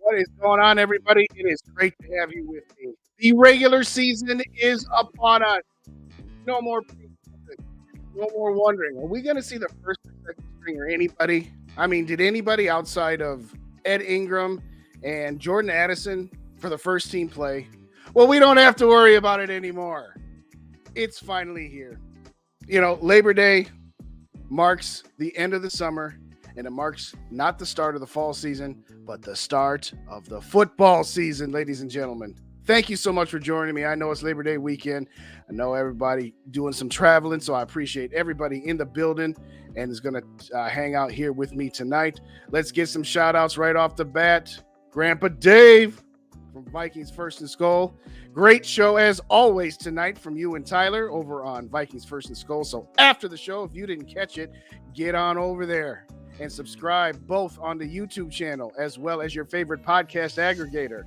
What is going on, everybody? It is great to have you with me. The regular season is upon us. No more preseason. No more wondering. Are we going to see the first or second string or anybody? I mean, did anybody outside of Ed Ingram and Jordan Addison for the first team play? Well, we don't have to worry about it anymore. It's finally here. Labor Day marks the end of the summer, and it marks not the start of the fall season, but the start of the football season, ladies and gentlemen. Thank you so much for joining me. I know it's Labor Day weekend. I know everybody doing some traveling, so I appreciate everybody in the building and is going to hang out here with me tonight. Let's get some shout outs right off the bat. Grandpa Dave from Vikings First and SKOL. Great show as always tonight from you and Tyler over on Vikings First and SKOL. So after the show, if you didn't catch it, get on over there and subscribe both on the YouTube channel as well as your favorite podcast aggregator.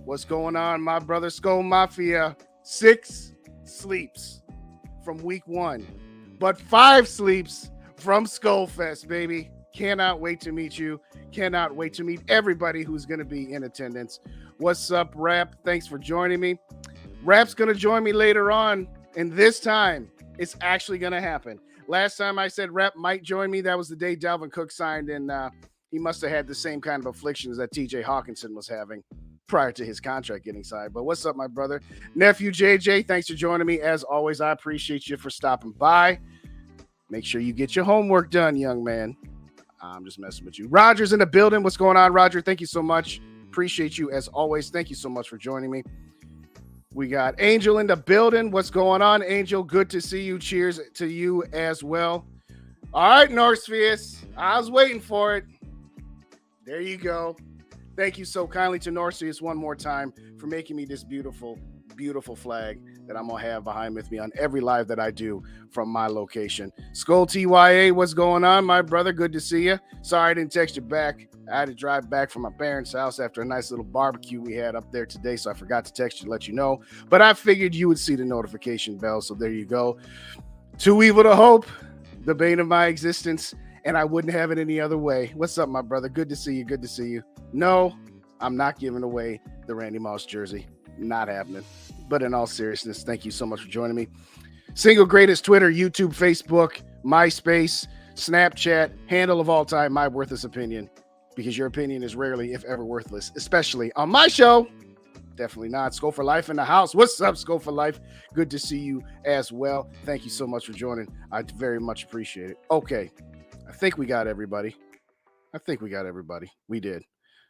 What's going on, my brother SKOL Mafia? 6 sleeps from week 1, but 5 sleeps from SKOL Fest, baby. Cannot wait to meet you. Cannot wait to meet everybody who's going to be in attendance. What's up, Rap? Thanks for joining me. Rap's going to join me later on, and this time it's actually going to happen. Last time I said Rap might join me, that was the day Dalvin Cook signed, and he must have had the same kind of afflictions that TJ Hockenson was having prior to his contract getting signed. But what's up, my brother? Nephew JJ, thanks for joining me. As always, I appreciate you for stopping by. Make sure you get your homework done, young man. I'm just messing with you. Roger's in the building. What's going on, Roger? Thank you so much. Appreciate you as always. Thank you so much for joining me. We got Angel in the building. What's going on, Angel? Good to see you. Cheers to you as well. All right, Norspheus. I was waiting for it. There you go. Thank you so kindly to Norspheus one more time for making me this beautiful, beautiful flag that I'm going to have behind with me on every live that I do from my location. SKOL TYA, what's going on, my brother? Good to see you. Sorry I didn't text you back. I had to drive back from my parents' house after a nice little barbecue we had up there today, so I forgot to text you to let you know. But I figured you would see the notification bell, so there you go. Too evil to hope, the bane of my existence, and I wouldn't have it any other way. What's up, my brother? Good to see you. Good to see you. No, I'm not giving away the Randy Moss jersey. Not happening. But in all seriousness, thank you so much for joining me. Single greatest Twitter, YouTube, Facebook, MySpace, Snapchat, handle of all time, my worthless opinion. Because your opinion is rarely, if ever, worthless, especially on my show. Definitely not. SKOL for Life in the house. What's up, SKOL for Life? Good to see you as well. Thank you so much for joining. I very much appreciate it. Okay. I think we got everybody. We did.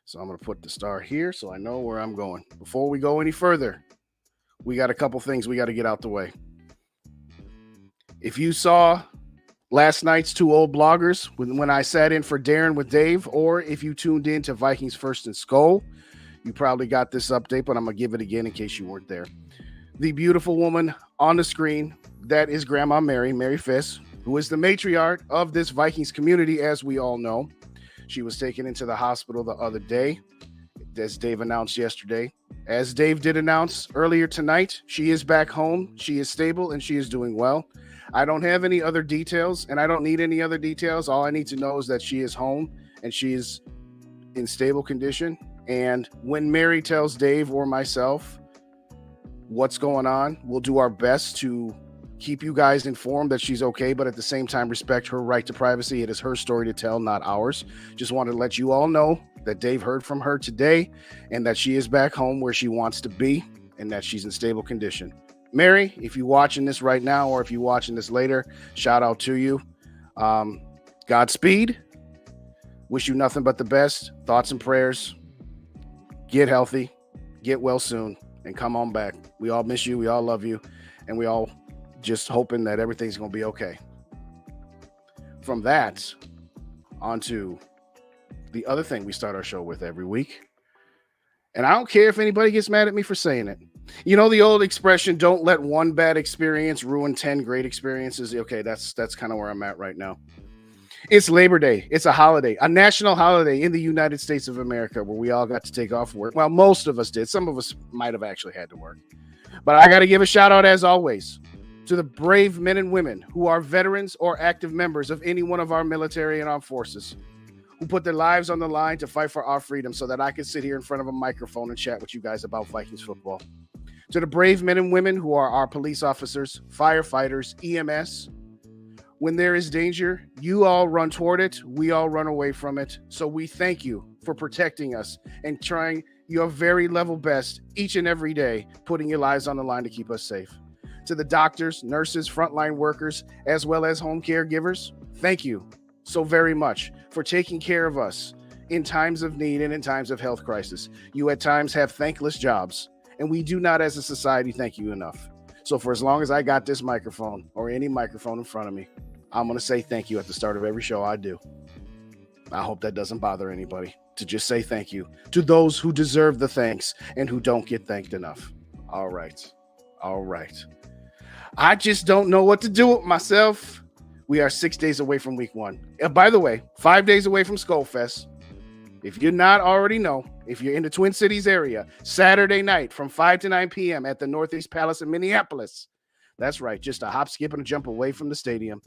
So I'm going to put the star here so I know where I'm going. Before we go any further, we got a couple things we got to get out the way. If you saw last night's Two Old Bloggers when I sat in for Darren with Dave, or if you tuned in to Vikings First and SKOL, you probably got this update, but I'm going to give it again in case you weren't there. The beautiful woman on the screen, that is Grandma Mary Fiss, who is the matriarch of this Vikings community, as we all know. She was taken into the hospital the other day, as Dave announced yesterday. As Dave did announce earlier tonight, she is back home, she is stable, and she is doing well. I don't have any other details, and I don't need any other details. All I need to know is that she is home, and she is in stable condition. And when Mary tells Dave or myself what's going on, we'll do our best to keep you guys informed that she's okay, but at the same time, respect her right to privacy. It is her story to tell, not ours. Just wanted to let you all know that Dave heard from her today and that she is back home where she wants to be and that she's in stable condition. Mary, if you're watching this right now or if you're watching this later, shout out to you. Godspeed. Wish you nothing but the best. Thoughts and prayers. Get healthy. Get well soon. And come on back. We all miss you. We all love you. And we all just hoping that everything's going to be okay. From that, on to the other thing we start our show with every week. And I don't care if anybody gets mad at me for saying it. You know the old expression, don't let one bad experience ruin 10 great experiences? Okay, that's kind of where I'm at right now. It's Labor Day. It's a holiday, a national holiday in the United States of America where we all got to take off work. Well, most of us did. Some of us might have actually had to work. But I got to give a shout out, as always, to the brave men and women who are veterans or active members of any one of our military and armed forces, who put their lives on the line to fight for our freedom so that I could sit here in front of a microphone and chat with you guys about Vikings football. To the brave men and women who are our police officers, firefighters, EMS, when there is danger, you all run toward it, we all run away from it. So we thank you for protecting us and trying your very level best each and every day, putting your lives on the line to keep us safe. To the doctors, nurses, frontline workers, as well as home caregivers, thank you so very much for taking care of us in times of need and in times of health crisis. You at times have thankless jobs, and we do not as a society thank you enough. So for as long as I got this microphone or any microphone in front of me, I'm going to say thank you at the start of every show I do. I hope that doesn't bother anybody to just say thank you to those who deserve the thanks and who don't get thanked enough. All right. I just don't know what to do with myself. We are 6 days away from week 1. By the way, 5 days away from SKOL Fest. If you're not already know, if you're in the Twin Cities area, Saturday night from 5 to 9 p.m. at the Northeast Palace in Minneapolis. That's right, just a hop, skip, and a jump away from the stadium.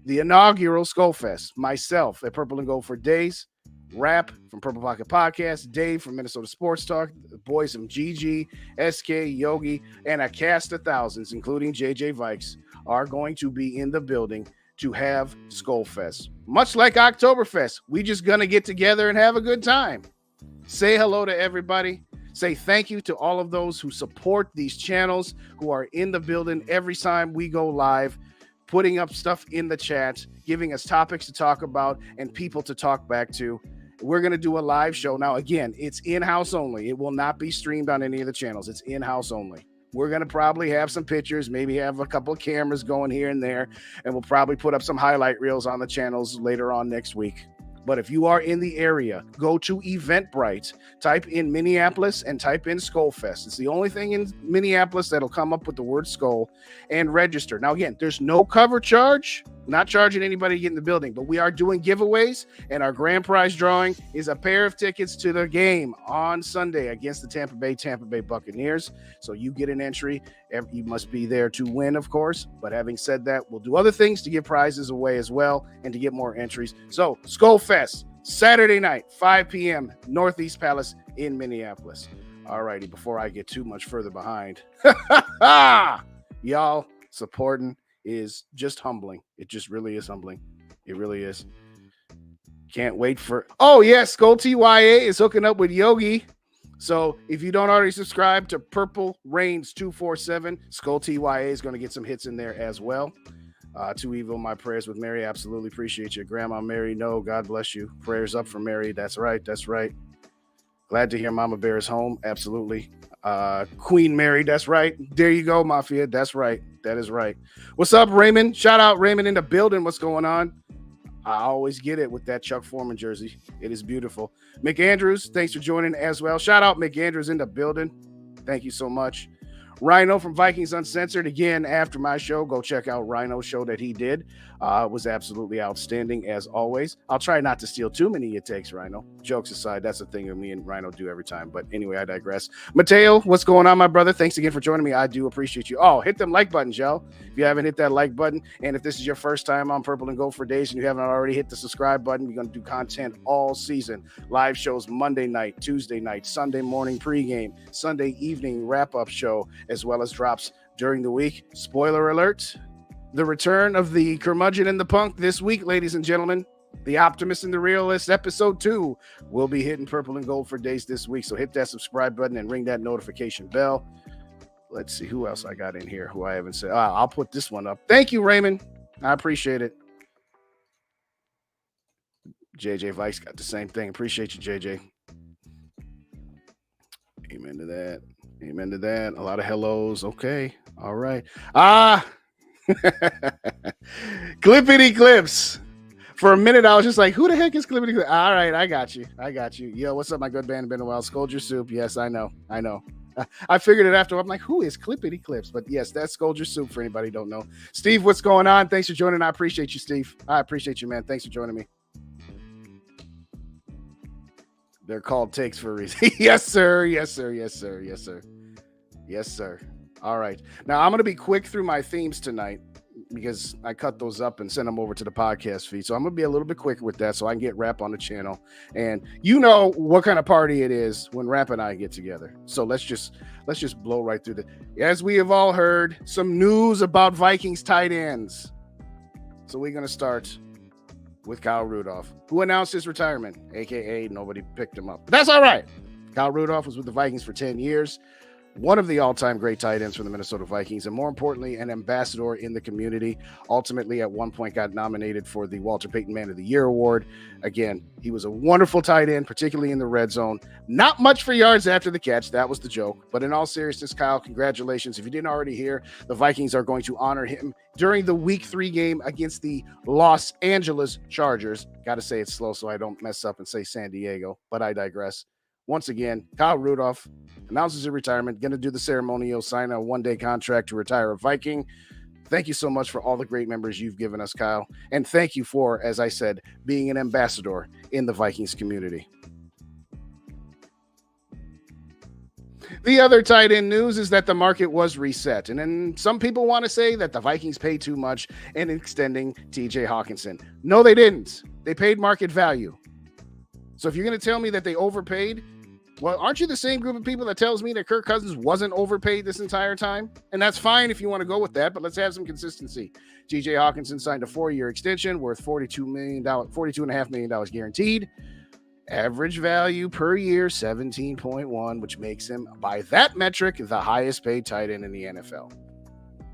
The inaugural SKOL Fest. Myself at Purple and Gold for Days. Rap from Purple Pocket Podcast. Dave from Minnesota Sports Talk. The boys from GG, SK, Yogi, and a cast of thousands, including JJ Vikes, are going to be in the building to have SKOL Fest. Much like Oktoberfest, we just gonna get together and have a good time. Say hello to everybody. Say thank you to all of those who support these channels, who are in the building every time we go live, putting up stuff in the chat, giving us topics to talk about and people to talk back to. We're going to do a live show. Now, again, it's in-house only. It will not be streamed on any of the channels. It's in-house only. We're going to probably have some pictures, maybe have a couple of cameras going here and there, and we'll probably put up some highlight reels on the channels later on next week. But if you are in the area, go to Eventbrite, type in Minneapolis and type in SKOL Fest. It's the only thing in Minneapolis that'll come up with the word SKOL, and register. Now, again, there's no cover charge, not charging anybody to get in the building, but we are doing giveaways, and our grand prize drawing is a pair of tickets to the game on Sunday against the Tampa Bay Buccaneers. So you get an entry. You must be there to win, of course. But having said that, we'll do other things to give prizes away as well and to get more entries. So SKOL Fest, Saturday night, 5 p.m., Northeast Palace in Minneapolis. All righty, before I get too much further behind, y'all supporting is just humbling. It just really is humbling. It really is. Can't wait for... Oh, yes, SKOL TYA is hooking up with Yogi. So if you don't already subscribe to Purple Reigns 247, SKOL TYA is going to get some hits in there as well. Too evil, my prayers with Mary. Absolutely appreciate you. Grandma Mary, no, God bless you. Prayers up for Mary. That's right. That's right. Glad to hear Mama Bear is home. Absolutely. Queen Mary. That's right. There you go, Mafia. That's right. That is right. What's up, Raymond? Shout out Raymond in the building. What's going on? I always get it with that Chuck Foreman jersey. It is beautiful. Mick Andrews, thanks for joining as well. Shout out Mick Andrews in the building. Thank you so much. Rhino from Vikings Uncensored. Again, after my show, go check out Rhino's show that he did. It was absolutely outstanding, as always. I'll try not to steal too many of your takes, Rhino. Jokes aside, that's the thing that me and Rhino do every time. But anyway, I digress. Mateo, what's going on, my brother? Thanks again for joining me. I do appreciate you. Oh, hit them like buttons, y'all. If you haven't hit that like button, and if this is your first time on Purple and Gold for Days and you haven't already hit the subscribe button, we're going to do content all season. Live shows Monday night, Tuesday night, Sunday morning pregame, Sunday evening wrap-up show, as well as drops during the week. Spoiler alert, the return of the curmudgeon and the punk this week, ladies and gentlemen. The Optimist and the Realist, episode 2, will be hitting Purple and Gold for Days this week. So hit that subscribe button and ring that notification bell. Let's see who else I got in here who I haven't said. I'll put this one up. Thank you, Raymond. I appreciate it. JJ Vice got the same thing. Appreciate you, JJ. Amen to that. Amen to that. A lot of hellos. Okay. All right. Clippity Clips. For a minute, I was just like, who the heck is Clippity Clips? All right. I got you. Yo, what's up, my good band? Been a while. Scold Your Soup. Yes, I know. I figured it after. I'm like, who is Clippity Clips? But yes, that's Scold Your Soup for anybody who don't know. Steve, what's going on? Thanks for joining. I appreciate you, Steve. I appreciate you, man. Thanks for joining me. They're called takes for a reason. Yes, sir. Yes, sir. Yes, sir. Yes, sir. Yes, sir. All right. Now, I'm going to be quick through my themes tonight. because I cut those up and send them over to the podcast feed. So I'm going to be a little bit quicker with that so I can get Rap on the channel. And you know what kind of party it is when Rap and I get together. So let's just blow right through as we have all heard, some news about Vikings tight ends. So we're going to start with Kyle Rudolph, who announced his retirement, aka nobody picked him up. But that's all right. Kyle Rudolph was with the Vikings for 10 years. One of the all-time great tight ends for the Minnesota Vikings, and more importantly, an ambassador in the community. Ultimately, at one point, got nominated for the Walter Payton Man of the Year award. Again, he was a wonderful tight end, particularly in the red zone. Not much for yards after the catch. That was the joke. But in all seriousness, Kyle, congratulations. If you didn't already hear, the Vikings are going to honor him during the Week 3 game against the Los Angeles Chargers. Got to say it slow so I don't mess up and say San Diego, but I digress. Once again, Kyle Rudolph announces his retirement, going to do the ceremonial, sign a one-day contract to retire a Viking. Thank you so much for all the great members you've given us, Kyle. And thank you for, as I said, being an ambassador in the Vikings community. The other tight end news is that the market was reset. And then some people want to say that the Vikings paid too much in extending TJ Hockenson. No, they didn't. They paid market value. So if you're going to tell me that they overpaid, well, aren't you the same group of people that tells me that Kirk Cousins wasn't overpaid this entire time? And that's fine if you want to go with that, but let's have some consistency. TJ Hockenson signed a 4-year extension worth $42.5 million guaranteed. Average value per year, 17.1, which makes him, by that metric, the highest paid tight end in the NFL.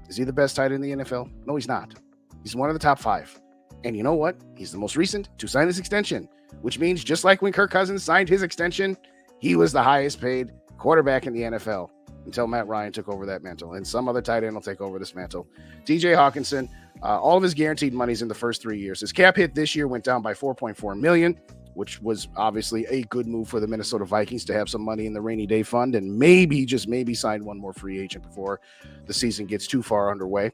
Is he the best tight end in the NFL? No, he's not. He's one of the top 5. And you know what? He's the most recent to sign this extension, which means just like when Kirk Cousins signed his extension, he was the highest paid quarterback in the NFL until Matt Ryan took over that mantle. And some other tight end will take over this mantle. TJ Hockenson, all of his guaranteed monies in the first 3 years. His cap hit this year went down by $4.4 million, which was obviously a good move for the Minnesota Vikings to have some money in the rainy day fund and maybe, just maybe, sign one more free agent before the season gets too far underway.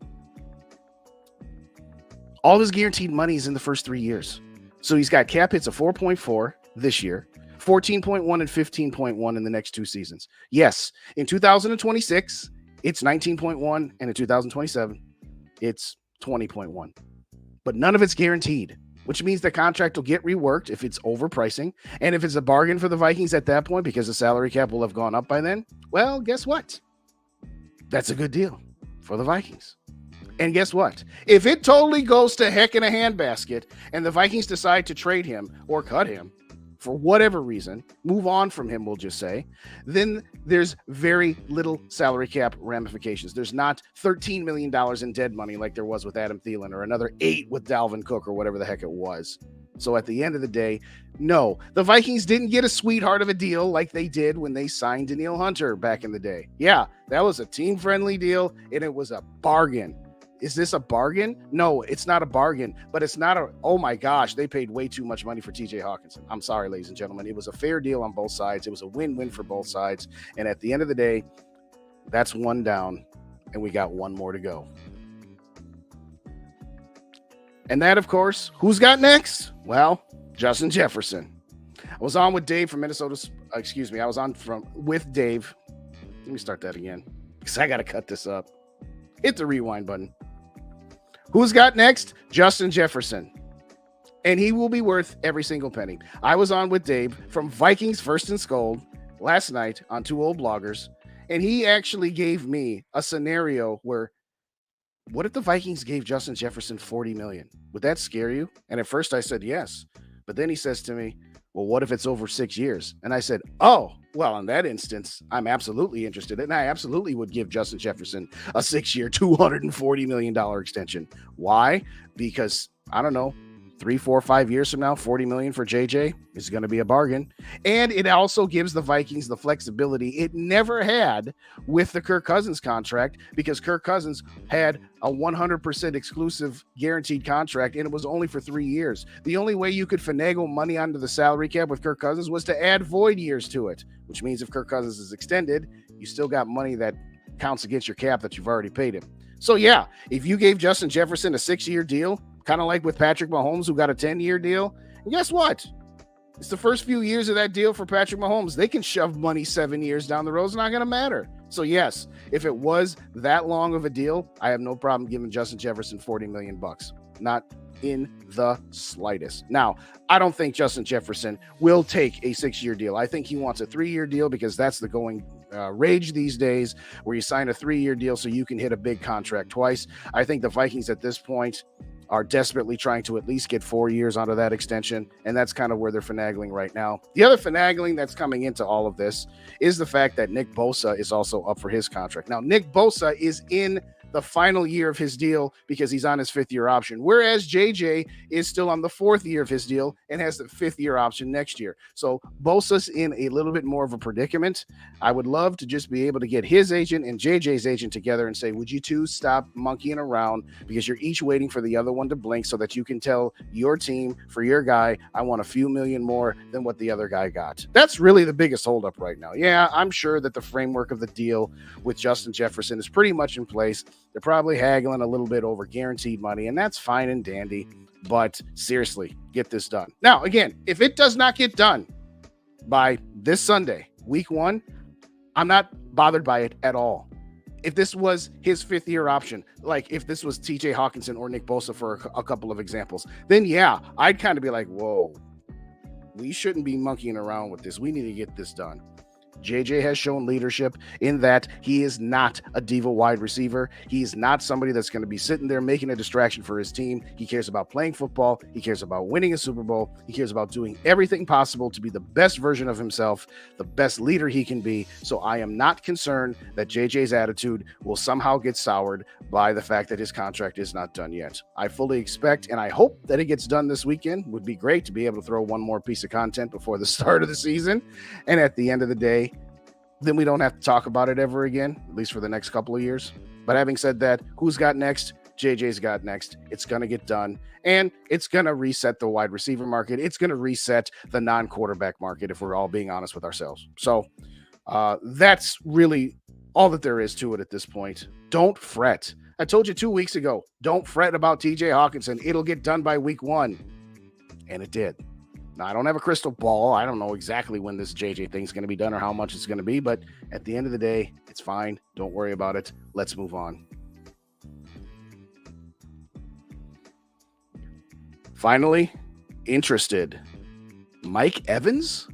All of his guaranteed money is in the first 3 years. So he's got cap hits of 4.4 this year, 14.1 and 15.1 in the next 2 seasons. Yes, in 2026, it's 19.1, and in 2027, it's 20.1. But none of it's guaranteed, which means the contract will get reworked if it's overpricing. And if it's a bargain for the Vikings at that point, because the salary cap will have gone up by then, well, guess what? That's a good deal for the Vikings. And guess what? If it totally goes to heck in a handbasket and the Vikings decide to trade him or cut him for whatever reason, move on from him, we'll just say, then there's very little salary cap ramifications. There's not $13 million in dead money like there was with Adam Thielen or another 8 with Dalvin Cook or whatever the heck it was. So at the end of the day, no, the Vikings didn't get a sweetheart of a deal like they did when they signed Danielle Hunter back in the day. Yeah, that was a team-friendly deal, and it was a bargain. Is this a bargain? No, it's not a bargain, but it's not oh my gosh, they paid way too much money for TJ Hockenson. I'm sorry, ladies and gentlemen. It was a fair deal on both sides. It was a win-win for both sides. And at the end of the day, that's one down, and we got one more to go. And that, of course, who's got next? Well, Justin Jefferson. I was on with Dave from Minnesota. I was on with Dave. Let me start that again because I got to cut this up. Hit the rewind button. Who's got next? Justin Jefferson. And he will be worth every single penny. I was on with Dave from Vikings First and SKOL last night on Two Old Bloggers, and he actually gave me a scenario where, what if the Vikings gave Justin Jefferson $40 million? Would that scare you? And at first I said yes. But then he says to me, well, what if it's over 6 years? And I said, oh, well, in that instance, I'm absolutely interested. And I absolutely would give Justin Jefferson a 6-year, $240 million extension. Why? Because, I don't know, 3, 4, 5 years from now, $40 million for JJ is going to be a bargain. And it also gives the Vikings the flexibility it never had with the Kirk Cousins contract, because Kirk Cousins had a 100% exclusive guaranteed contract, and it was only for 3 years. The only way you could finagle money onto the salary cap with Kirk Cousins was to add void years to it, which means if Kirk Cousins is extended, you still got money that counts against your cap that you've already paid him. So yeah, if you gave Justin Jefferson a 6-year deal, kind of like with Patrick Mahomes, who got a 10-year deal. And guess what? It's the first few years of that deal for Patrick Mahomes. They can shove money 7 years down the road. It's not going to matter. So yes, if it was that long of a deal, I have no problem giving Justin Jefferson $40 million. Not in the slightest. Now, I don't think Justin Jefferson will take a 6-year deal. I think he wants a 3-year deal because that's the going rage these days, where you sign a 3-year deal so you can hit a big contract twice. I think the Vikings at this point are desperately trying to at least get 4 years onto that extension, and that's kind of where they're finagling right now. The other finagling that's coming into all of this is the fact that Nick Bosa is also up for his contract. Now, Nick Bosa is in the final year of his deal because he's on his 5th-year option, whereas JJ is still on the 4th year of his deal and has the 5th-year option next year. So Bosa's in a little bit more of a predicament. I would love to just be able to get his agent and JJ's agent together and say, would you two stop monkeying around, because you're each waiting for the other one to blink so that you can tell your team, for your guy, I want a few million more than what the other guy got. That's really the biggest holdup right now. Yeah, I'm sure that the framework of the deal with Justin Jefferson is pretty much in place. They're probably haggling a little bit over guaranteed money, and that's fine and dandy. But seriously, get this done. Now, again, if it does not get done by this Sunday, week 1, I'm not bothered by it at all. If this was his 5th-year option, like if this was TJ Hockenson or Nick Bosa for a couple of examples, then yeah, I'd kind of be like, whoa, we shouldn't be monkeying around with this. We need to get this done. JJ has shown leadership in that he is not a diva wide receiver. He's not somebody that's going to be sitting there making a distraction for his team. He cares about playing football. He cares about winning a Super Bowl. He cares about doing everything possible to be the best version of himself, the best leader he can be. So I am not concerned that JJ's attitude will somehow get soured by the fact that his contract is not done yet. I fully expect, and I hope that it gets done this weekend. Would be great to be able to throw one more piece of content before the start of the season. And at the end of the day, then we don't have to talk about it ever again, at least for the next couple of years. But having said that, who's got next? JJ's got next. It's going to get done, and it's going to reset the wide receiver market. It's going to reset the non-quarterback market, if we're all being honest with ourselves. So that's really all that there is to it at this point. Don't fret. I told you 2 weeks ago, don't fret about TJ Hockenson. It'll get done by week 1, and it did. Now, I don't have a crystal ball. I don't know exactly when this JJ thing's going to be done or how much it's going to be, but at the end of the day, it's fine. Don't worry about it. Let's move on. Finally, interested. Mike Evans?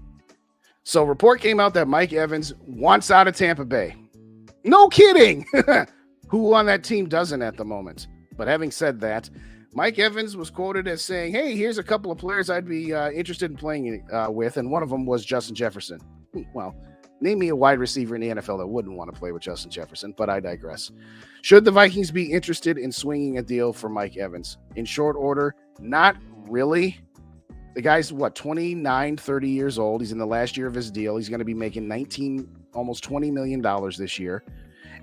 So report came out that Mike Evans wants out of Tampa Bay. No kidding. Who on that team doesn't at the moment? But having said that, Mike Evans was quoted as saying, hey, here's a couple of players I'd be interested in playing with, and one of them was Justin Jefferson. Well, name me a wide receiver in the NFL that wouldn't want to play with Justin Jefferson, but I digress. Should the Vikings be interested in swinging a deal for Mike Evans? In short order, not really. The guy's, 29, 30 years old. He's in the last year of his deal. He's going to be making almost $20 million this year.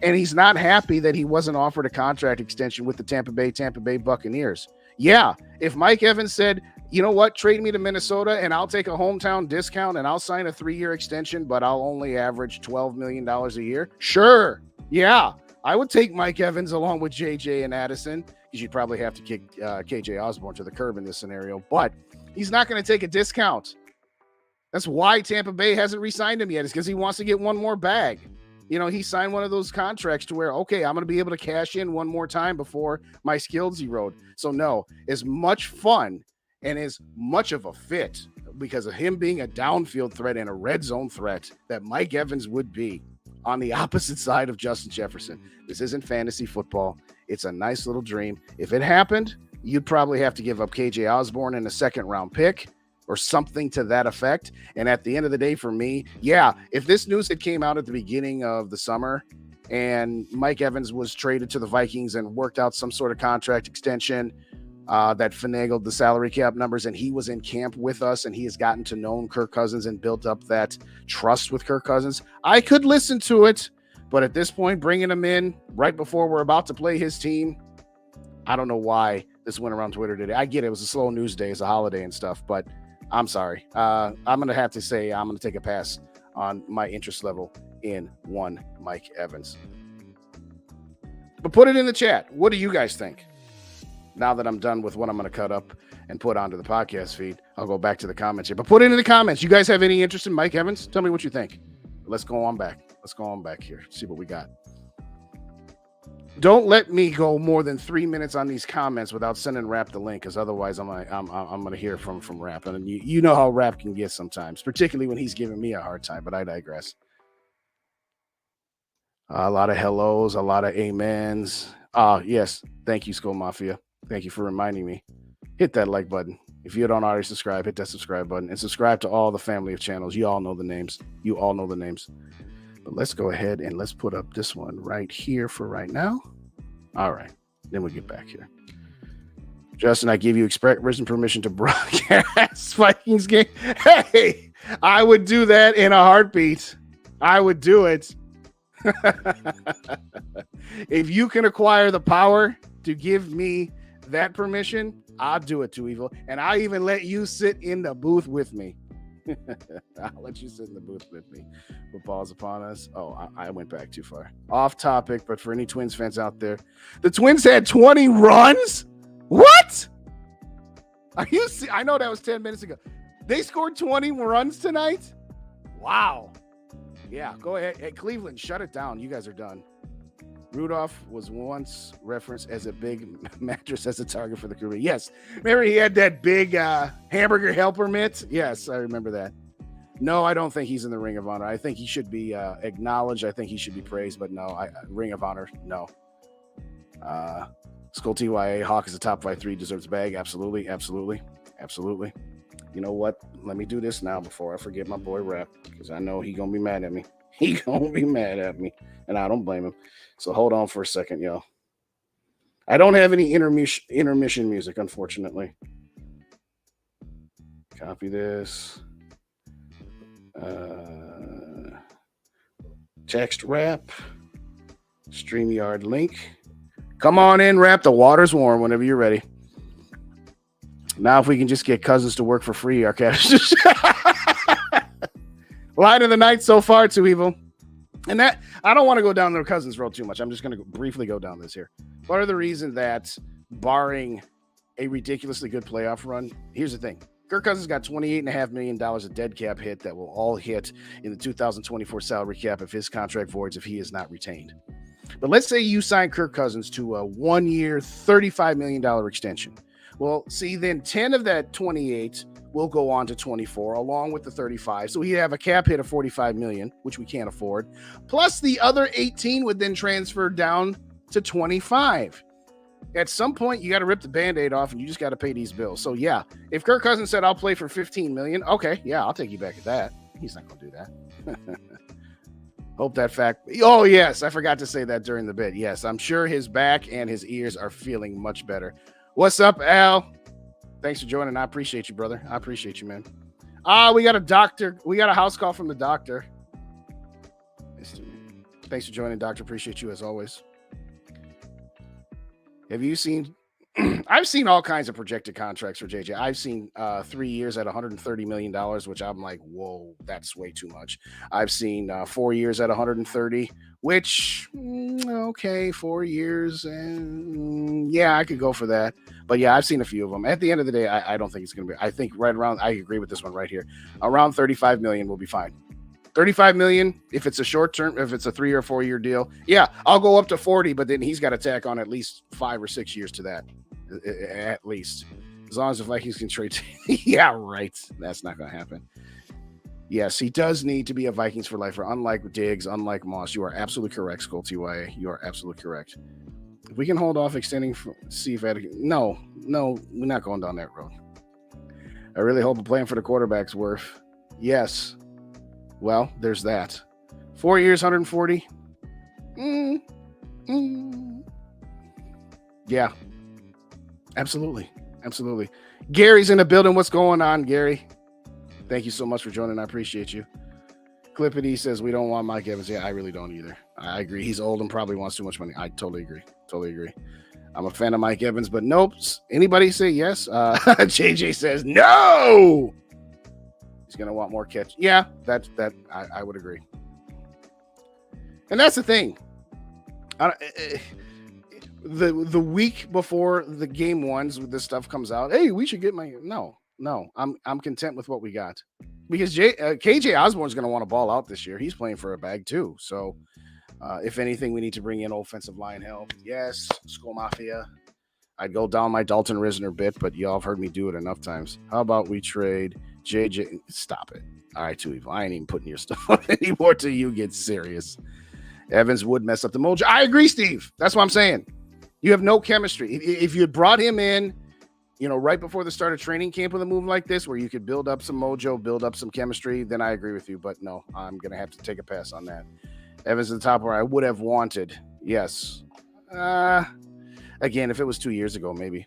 And he's not happy that he wasn't offered a contract extension with the Tampa Bay Buccaneers. Yeah, if Mike Evans said, you know what, trade me to Minnesota and I'll take a hometown discount and I'll sign a 3-year extension, but I'll only average $12 million a year. Sure. Yeah, I would take Mike Evans along with JJ and Addison, because you'd probably have to kick KJ Osborne to the curb in this scenario, but he's not going to take a discount. That's why Tampa Bay hasn't re-signed him yet, is because he wants to get one more bag. You know, he signed one of those contracts to where, okay, I'm going to be able to cash in one more time before my skills erode. So no, as much fun and as much of a fit, because of him being a downfield threat and a red zone threat, that Mike Evans would be on the opposite side of Justin Jefferson. This isn't fantasy football. It's a nice little dream. If it happened, you'd probably have to give up KJ Osborne and a 2nd-round pick or something to that effect. And at the end of the day, for me, yeah, if this news had came out at the beginning of the summer and Mike Evans was traded to the Vikings and worked out some sort of contract extension that finagled the salary cap numbers, and he was in camp with us and he has gotten to know Kirk Cousins and built up that trust with Kirk Cousins, I could listen to it. But at this point, bringing him in right before we're about to play his team, I don't know why this went around Twitter today. I get it was a slow news day, it's a holiday and stuff, but I'm sorry. I'm going to have to say I'm going to take a pass on my interest level in one Mike Evans. But put it in the chat. What do you guys think? Now that I'm done with what I'm going to cut up and put onto the podcast feed, I'll go back to the comments here. But put it in the comments. You guys have any interest in Mike Evans? Tell me what you think. Let's go on back. Let's go on back here. See what we got. Don't let me go more than 3 minutes on these comments without sending Rap the link, because otherwise I'm gonna hear from Rap, and you know how Rap can get sometimes, particularly when he's giving me a hard time. But I digress. A lot of hellos, a lot of amens. Yes, thank you, SKOL Mafia. Thank you for reminding me. Hit that like button. If you don't already subscribe, hit that subscribe button and subscribe to all the family of channels. You all know the names. You all know the names. But let's go ahead and let's put up this one right here for right now. All right. Then we'll get back here. Justin, I give you express written permission to broadcast Vikings game. Hey, I would do that in a heartbeat. I would do it. If you can acquire the power to give me that permission, I'll do it, Too Evil. And I'll even let you sit in the booth with me. I'll let you sit in the booth with me. Football's upon us. Oh, I went back too far. Off topic, but for any Twins fans out there, the Twins had 20 runs? What? Are you I know that was 10 minutes ago. They scored 20 runs tonight? Wow. Yeah, go ahead. Hey, Cleveland, shut it down. You guys are done. Rudolph was once referenced as a big mattress as a target for the career. Yes. Remember he had that big hamburger helper mitt? Yes, I remember that. No, I don't think he's in the Ring of Honor. I think he should be acknowledged. I think he should be praised, but no, Ring of Honor, no. SKOL TYA, Hawk is a top 5-3, deserves a bag. Absolutely, absolutely, absolutely. You know what? Let me do this now before I forget my boy Rap, because I know he's going to be mad at me. He's going to be mad at me, and I don't blame him. So hold on for a second, y'all. I don't have any intermission music, unfortunately. Copy this. Text Rap. StreamYard link. Come on in, Rap. The water's warm whenever you're ready. Now, if we can just get Cousins to work for free, our cash. Line of the night so far, Too Evil. And that, I don't want to go down the Cousins road too much. I'm just going to briefly go down this here. Part of the reason that, barring a ridiculously good playoff run, here's the thing. Kirk Cousins got $28.5 million of dead cap hit that will all hit in the 2024 salary cap if his contract voids if he is not retained. But let's say you sign Kirk Cousins to a 1-year, $35 million extension. Well, see, then 10 of that 28 will go on to 24 along with the 35. So we have a cap hit of $45 million, which we can't afford. Plus the other 18 would then transfer down to 25. At some point, you got to rip the Band-Aid off and you just got to pay these bills. So yeah, if Kirk Cousins said, I'll play for $15 million, okay, yeah, I'll take you back at that. He's not going to do that. Hope that fact. Oh, yes, I forgot to say that during the bit. Yes, I'm sure his back and his ears are feeling much better. What's up, Al? Thanks for joining. I appreciate you, brother. I appreciate you, man. We got a doctor. We got a house call from the doctor. Thanks for joining, doctor. Appreciate you as always. Have you seen? I've seen all kinds of projected contracts for JJ. I've seen 3 years at $130 million, which I'm like, whoa, that's way too much. I've seen 4 years at 130, which, okay, 4 years. And yeah, I could go for that. But yeah, I've seen a few of them. At the end of the day, I don't think it's going to be, I think right around, I agree with this one right here. Around 35 million will be fine. 35 million, if it's a short term, if it's a 3 or 4 year deal, yeah, I'll go up to 40, but then he's got to tack on at least 5 or 6 years to that. At least, as long as the Vikings can trade. Yeah, right. That's not going to happen. Yes, he does need to be a Vikings for lifer. Unlike Diggs, unlike Moss, you are absolutely correct, SKOL TYA. You are absolutely correct. If we can hold off extending, see if no, we're not going down that road. I really hope a plan for the quarterback's worth. Yes. Well, there's that. 4 years, 140. Yeah. Absolutely. Absolutely. Gary's in the building. What's going on, Gary? Thank you so much for joining. I appreciate you. Clippity says we don't want Mike Evans. Yeah, I really don't either. I agree. He's old and probably wants too much money. I totally agree. Totally agree. I'm a fan of Mike Evans, but nope. Anybody say yes? JJ says no. He's going to want more catch. Yeah, I would agree. And that's the thing. The week before the game ones, this stuff comes out. Hey, we should get my no. I'm content with what we got. because KJ Osborne's going to want to ball out this year. He's playing for a bag too. So, if anything, we need to bring in offensive line help. Yes, SKOL Mafia. I'd go down my Dalton Risner bit, but y'all have heard me do it enough times. How about we trade JJ? Stop it. All right, too evil. I ain't even putting your stuff on anymore till you get serious. Evans would mess up the mojo. I agree, Steve. That's what I'm saying. You have no chemistry. If you had brought him in, right before the start of training camp with a move like this, where you could build up some mojo, build up some chemistry, then I agree with you. But no, I'm going to have to take a pass on that. Evans at the top where I would have wanted. Yes. Again, if it was 2 years ago, maybe.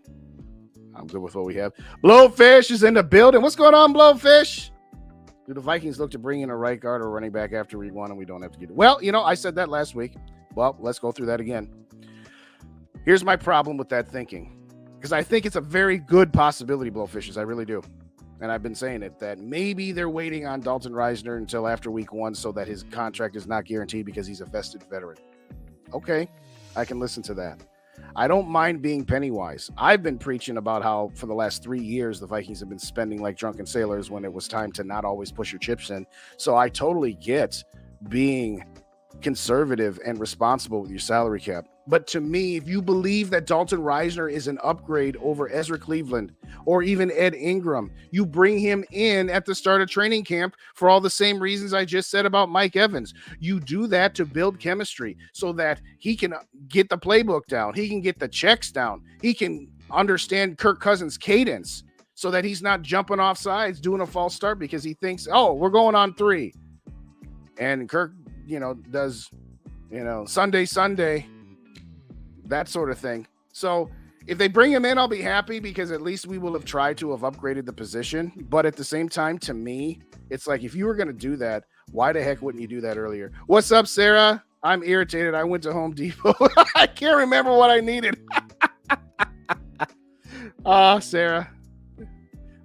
I'm good with what we have. Blowfish is in the building. What's going on, Blowfish? Do the Vikings look to bring in a right guard or running back after week 1 and we don't have to get it? Well, I said that last week. Well, let's go through that again. Here's my problem with that thinking, because I think it's a very good possibility, Blowfishes. I really do. And I've been saying it, that maybe they're waiting on Dalton Risner until after week 1 so that his contract is not guaranteed because he's a vested veteran. Okay, I can listen to that. I don't mind being penny wise. I've been preaching about how for the last 3 years, the Vikings have been spending like drunken sailors when it was time to not always push your chips in. So I totally get being conservative and responsible with your salary cap. But to me, if you believe that Dalton Risner is an upgrade over Ezra Cleveland or even Ed Ingram, you bring him in at the start of training camp for all the same reasons I just said about Mike Evans. You do that to build chemistry so that he can get the playbook down. He can get the checks down. He can understand Kirk Cousins' cadence so that he's not jumping off sides, doing a false start because he thinks, oh, we're going on 3. And Kirk, does, Sunday, that sort of thing. So if they bring him in, I'll be happy because at least we will have tried to have upgraded the position. But at the same time, to me, it's like if you were going to do that, why the heck wouldn't you do that earlier? What's up, Sarah? I'm irritated. I went to Home Depot. I can't remember what I needed. Sarah.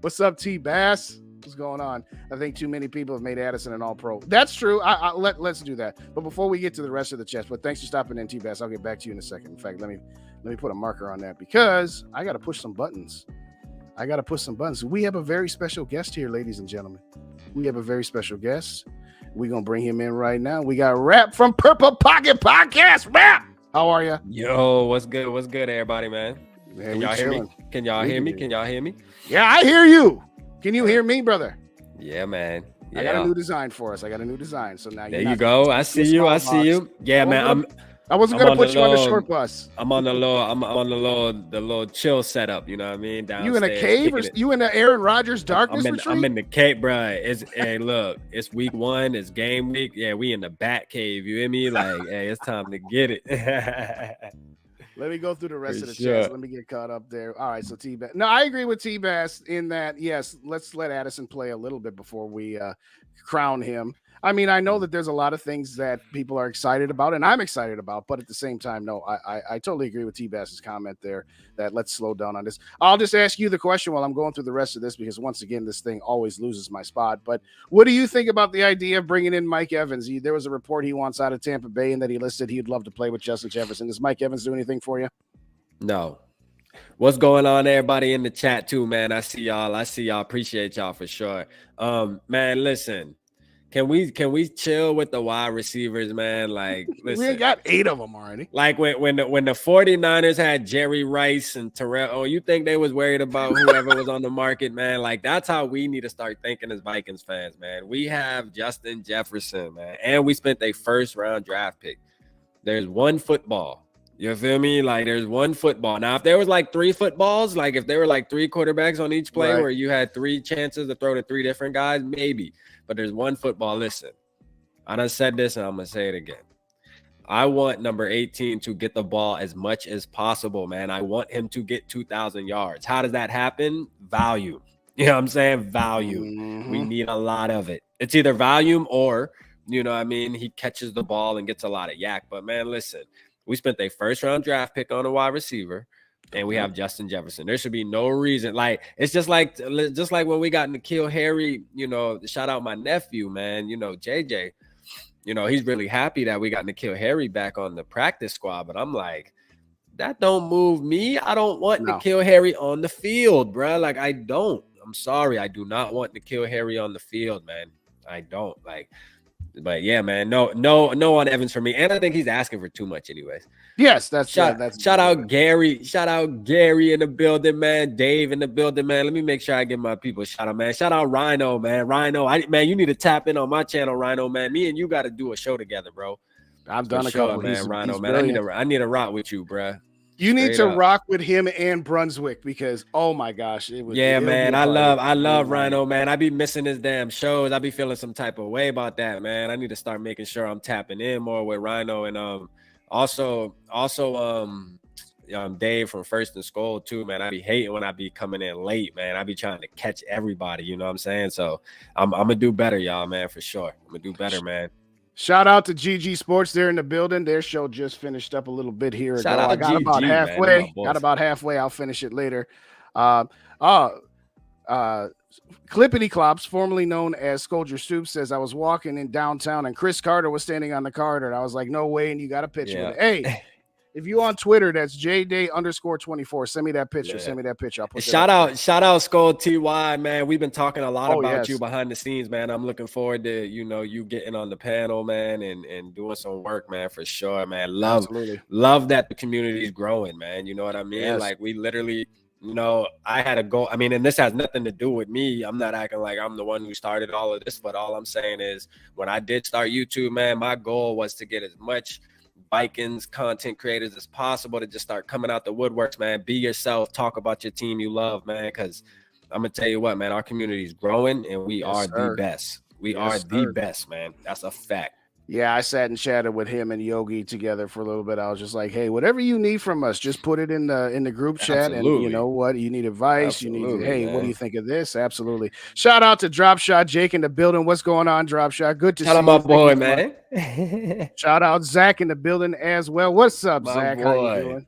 What's up, T Bass? What's going on? I think too many people have made Addison an all-pro. That's true. Let's do that. But before we get to the rest of the chest, but thanks for stopping in, T-Bass. I'll get back to you in a second. In fact, let me put a marker on that because I got to push some buttons. We have a very special guest here, ladies and gentlemen. We have a very special guest. We're going to bring him in right now. We got Rap from Purple Pocket Podcast. Rap! How are you? Yo, what's good? What's good, everybody, man? Can y'all hear me? Can y'all hear me? Yeah, I hear you. Can you hear me, brother? Yeah, man. Yeah. I got a new design for us. So now there you go. I see you. Yeah, man. I wasn't gonna put you on the short bus. I'm on the little chill setup. You know what I mean? Downstairs, you in a cave or you in the Aaron Rodgers darkness retreat? I'm in the cave, bro. Hey, look, it's week 1. It's game week. Yeah, we in the bat cave. You hear me? Like, hey, it's time to get it. Let me go through the rest of the chest. Let me get caught up there. All right, so T-Bass. No, I agree with T-Bass in that, yes, let's let Addison play a little bit before we crown him. I mean, I know that there's a lot of things that people are excited about, and I'm excited about, but at the same time, no, I totally agree with T-Bass's comment there that let's slow down on this. I'll just ask you the question while I'm going through the rest of this because, once again, this thing always loses my spot. But what do you think about the idea of bringing in Mike Evans? There was a report he wants out of Tampa Bay and that he listed he'd love to play with Justin Jefferson. Does Mike Evans do anything for you? No. What's going on, everybody in the chat, too, man? I see y'all. Appreciate y'all for sure. Man, listen. Can we chill with the wide receivers, man? Like, listen, we got 8 of them already. Like when the 49ers had Jerry Rice and Terrell, oh, you think they was worried about whoever was on the market, man? Like, that's how we need to start thinking as Vikings fans, man. We have Justin Jefferson, man, and we spent a first-round draft pick. There's one football. You feel me? Like, there's one football. Now, if there was like 3 footballs, like if there were like 3 quarterbacks on each play where you had 3 chances to throw to 3 different guys, maybe. But there's one football. Listen, I done said this and I'm going to say it again. I want number 18 to get the ball as much as possible, man. I want him to get 2,000 yards. How does that happen? Volume. You know what I'm saying? Volume. Mm-hmm. We need a lot of it. It's either volume or, you know what I mean, he catches the ball and gets a lot of yak. But, man, listen, we spent a first-round draft pick on a wide receiver. And we have Justin Jefferson. There should be no reason. Like, it's just like when we got N'Keal Harry, you know, shout out my nephew, man, you know, JJ. You know, he's really happy that we got N'Keal Harry back on the practice squad. But I'm like, that don't move me. I don't want N'Keal Harry on the field, bro. Like, I don't. I'm sorry. I do not want to kill Harry on the field, man. I don't like. But yeah, man, no on Evans for me. And I think he's asking for too much anyways. Yes, that's shout out Gary. Shout out Gary in the building, man. Dave in the building, man. Let me make sure I give my people a shout out, man. Shout out Rhino, man. Rhino, man, you need to tap in on my channel, Rhino, man. Me and you got to do a show together, bro. I've done a couple, man. Rhino, man. I need to rock with you, bro. You need to rock with him and Brunswick because oh my gosh, man. I love Rhino, man. I be missing his damn shows. I be feeling some type of way about that, man. I need to start making sure I'm tapping in more with Rhino and also Dave from First and SKOL too, man. I be hating when I be coming in late, man. I be trying to catch everybody, you know what I'm saying? So I'm gonna do better, y'all, man, for sure. I'm gonna do better, man. Shout out to GG Sports. They're in the building. Their show just finished up a little bit here ago. I got GG, about halfway. Man, got about halfway. I'll finish it later. Clippity Clops, formerly known as Scolger Soup, says I was walking in downtown and Chris Carter was standing on the corridor. And I was like, no way. And you got a picture with it. Hey, if you on Twitter, that's JDay_24. Send me that picture. Send me that picture. I'll put shout out SKOL TY, man. We've been talking a lot about you behind the scenes, man. I'm looking forward to you getting on the panel, man, and doing some work, man, for sure, man. Love that the community is growing, man. You know what I mean? Yes. Like we literally, I had a goal. I mean, and this has nothing to do with me. I'm not acting like I'm the one who started all of this, but all I'm saying is when I did start YouTube, man, my goal was to get as much Vikings content creators as possible to just start coming out the woodworks, man. Be yourself, talk about your team you love, man, because I'm gonna tell you what, man, our community is growing and we are the best. We are the best, man. That's a fact. Yeah, I sat and chatted with him and Yogi together for a little bit. I was just like, hey, whatever you need from us, just put it in the group chat. And you know what? You need advice. You need, hey, man, what do you think of this? Absolutely. Shout out to Drop Shot Jake in the building. What's going on, Drop Shot? Good to see you. Shout out my boy, man. Shout out Zach in the building as well. What's up, Zach? How you doing?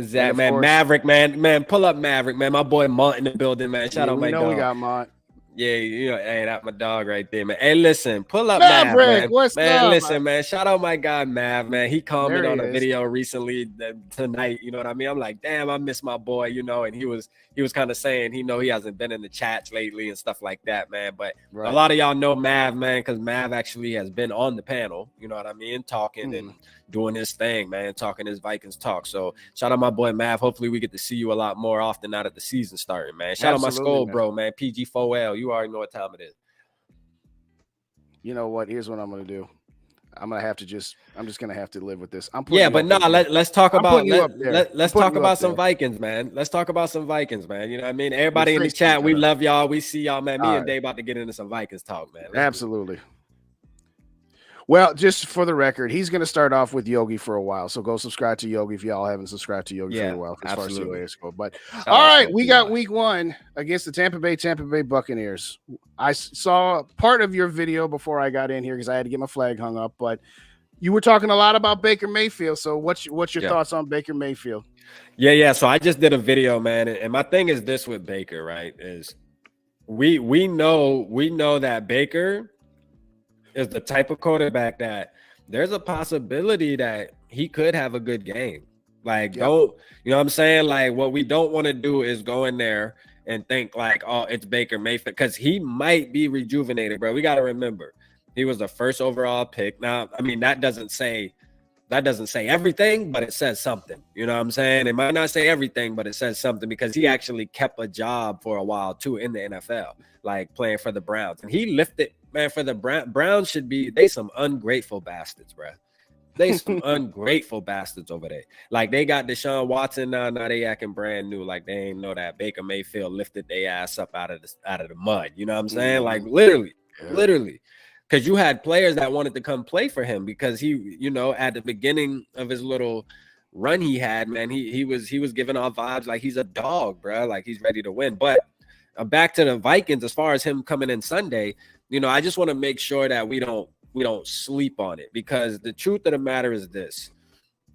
Zach, man, Maverick, man, pull up Maverick, man. My boy Mont in the building, man. Shout out my dog. We got Mont. Yeah, hey, that's my dog right there, man. Hey, listen, pull up Maverick, man. What's up, listen, man. Shout out my guy Mav, man. He commented on a video recently tonight. You know what I mean? I'm like, damn, I miss my boy. And he was kind of saying he hasn't been in the chats lately and stuff like that, man. But a lot of y'all know Mav, man, because Mav actually has been on the panel. You know what I mean? Talking and doing his thing, man, talking his Vikings talk. So shout out my boy Mav. Hopefully we get to see you a lot more often now that the season's starting, man. Shout out my SKOL, bro, man. PG4L. You already know what time it is. You know what? Here's what I'm gonna do. I'm just gonna have to live with this. Let's talk about let's talk about some Vikings, man. Let's talk about some Vikings, man. You know what I mean? Everybody in the chat, we love y'all. We see y'all, man. Me and Dave about to get into some Vikings talk, man. Absolutely. Well, just for the record, he's going to start off with Yogi for a while. So go subscribe to Yogi if y'all haven't subscribed to Yogi for a while. As absolutely. Far as COAs go. But all right, we got week 1 against the Tampa Bay Buccaneers. I saw part of your video before I got in here because I had to get my flag hung up. But you were talking a lot about Baker Mayfield. So what's your thoughts on Baker Mayfield? Yeah. So I just did a video, man. And my thing is this with Baker, right? Is we know that Baker is the type of quarterback that there's a possibility that he could have a good game. Like, you know what I'm saying? Like, what we don't want to do is go in there and think like, oh, it's Baker Mayfield, because he might be rejuvenated, bro. We got to remember, he was the first overall pick. Now, I mean, that doesn't say everything, but it says something. You know what I'm saying? It might not say everything, but it says something because he actually kept a job for a while too in the NFL, like playing for the Browns. And he lifted, man, for the Browns they some ungrateful bastards, bro. They some ungrateful bastards over there. Like they got Deshaun Watson now they acting brand new. Like they ain't know that Baker Mayfield lifted their ass up out of the mud. You know what I'm saying? Like literally. Because you had players that wanted to come play for him because he, at the beginning of his little run he had, man, he was giving off vibes like he's a dog, bro. Like he's ready to win. But back to the Vikings, as far as him coming in Sunday, I just want to make sure that we don't sleep on it, because the truth of the matter is this.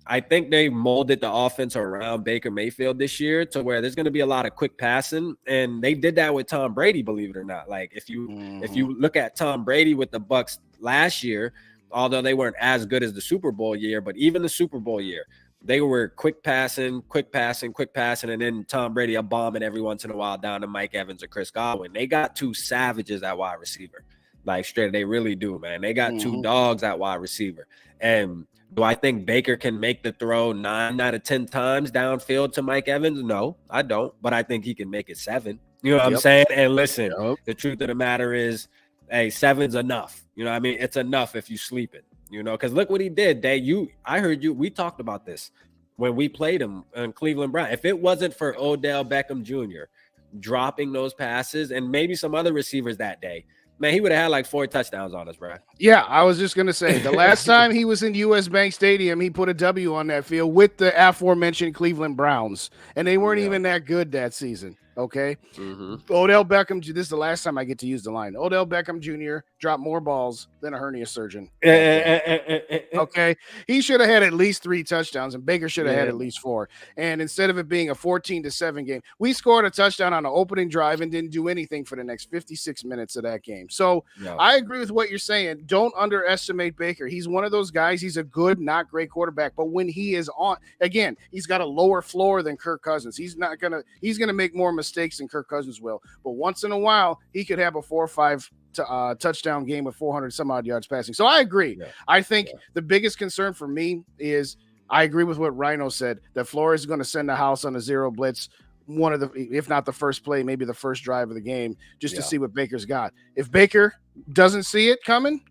I think they molded the offense around Baker Mayfield this year to where there's going to be a lot of quick passing, and they did that with Tom Brady, believe it or not. Like if you look at Tom Brady with the Bucs last year, although they weren't as good as the Super Bowl year, but even the Super Bowl year, they were quick passing, and then Tom Brady a bombing every once in a while down to Mike Evans or Chris Godwin. They got two savages at wide receiver. Like straight, they really do, man. They got two dogs at wide receiver. And do I think Baker can make the throw 9 out of 10 times downfield to Mike Evans? No, I don't. But I think he can make it 7. You know what I'm saying? And listen, the truth of the matter is, hey, 7's enough. You know what I mean? It's enough if you sleep it. You know, because look what he did. I heard you. We talked about this when we played him in Cleveland Brown. If it wasn't for Odell Beckham Jr. dropping those passes and maybe some other receivers that day, man, he would have had like 4 touchdowns on us, bro. Yeah, I was just going to say, the last time he was in U.S. Bank Stadium, he put a W on that field with the aforementioned Cleveland Browns, and they weren't even that good that season. Okay. Odell Beckham, this is the last time I get to use the line. Odell Beckham Jr. dropped more balls than a hernia surgeon. Okay. He should have had at least 3 touchdowns, and Baker should have had at least 4. And instead of it being a 14-7 game, we scored a touchdown on the opening drive and didn't do anything for the next 56 minutes of that game. So I agree with what you're saying. Don't underestimate Baker. He's one of those guys. He's a good, not great quarterback. But when he is on, again, he's got a lower floor than Kirk Cousins. He's going to make more mistakes than Kirk Cousins will. But once in a while, he could have a 4 or 5 touchdown game with 400 some odd yards passing. So I agree. I think the biggest concern for me is I agree with what Rhino said, that Flores is going to send the house on a 0 blitz, one of the, if not the first play, maybe the first drive of the game, just to see what Baker's got. If Baker doesn't see it coming,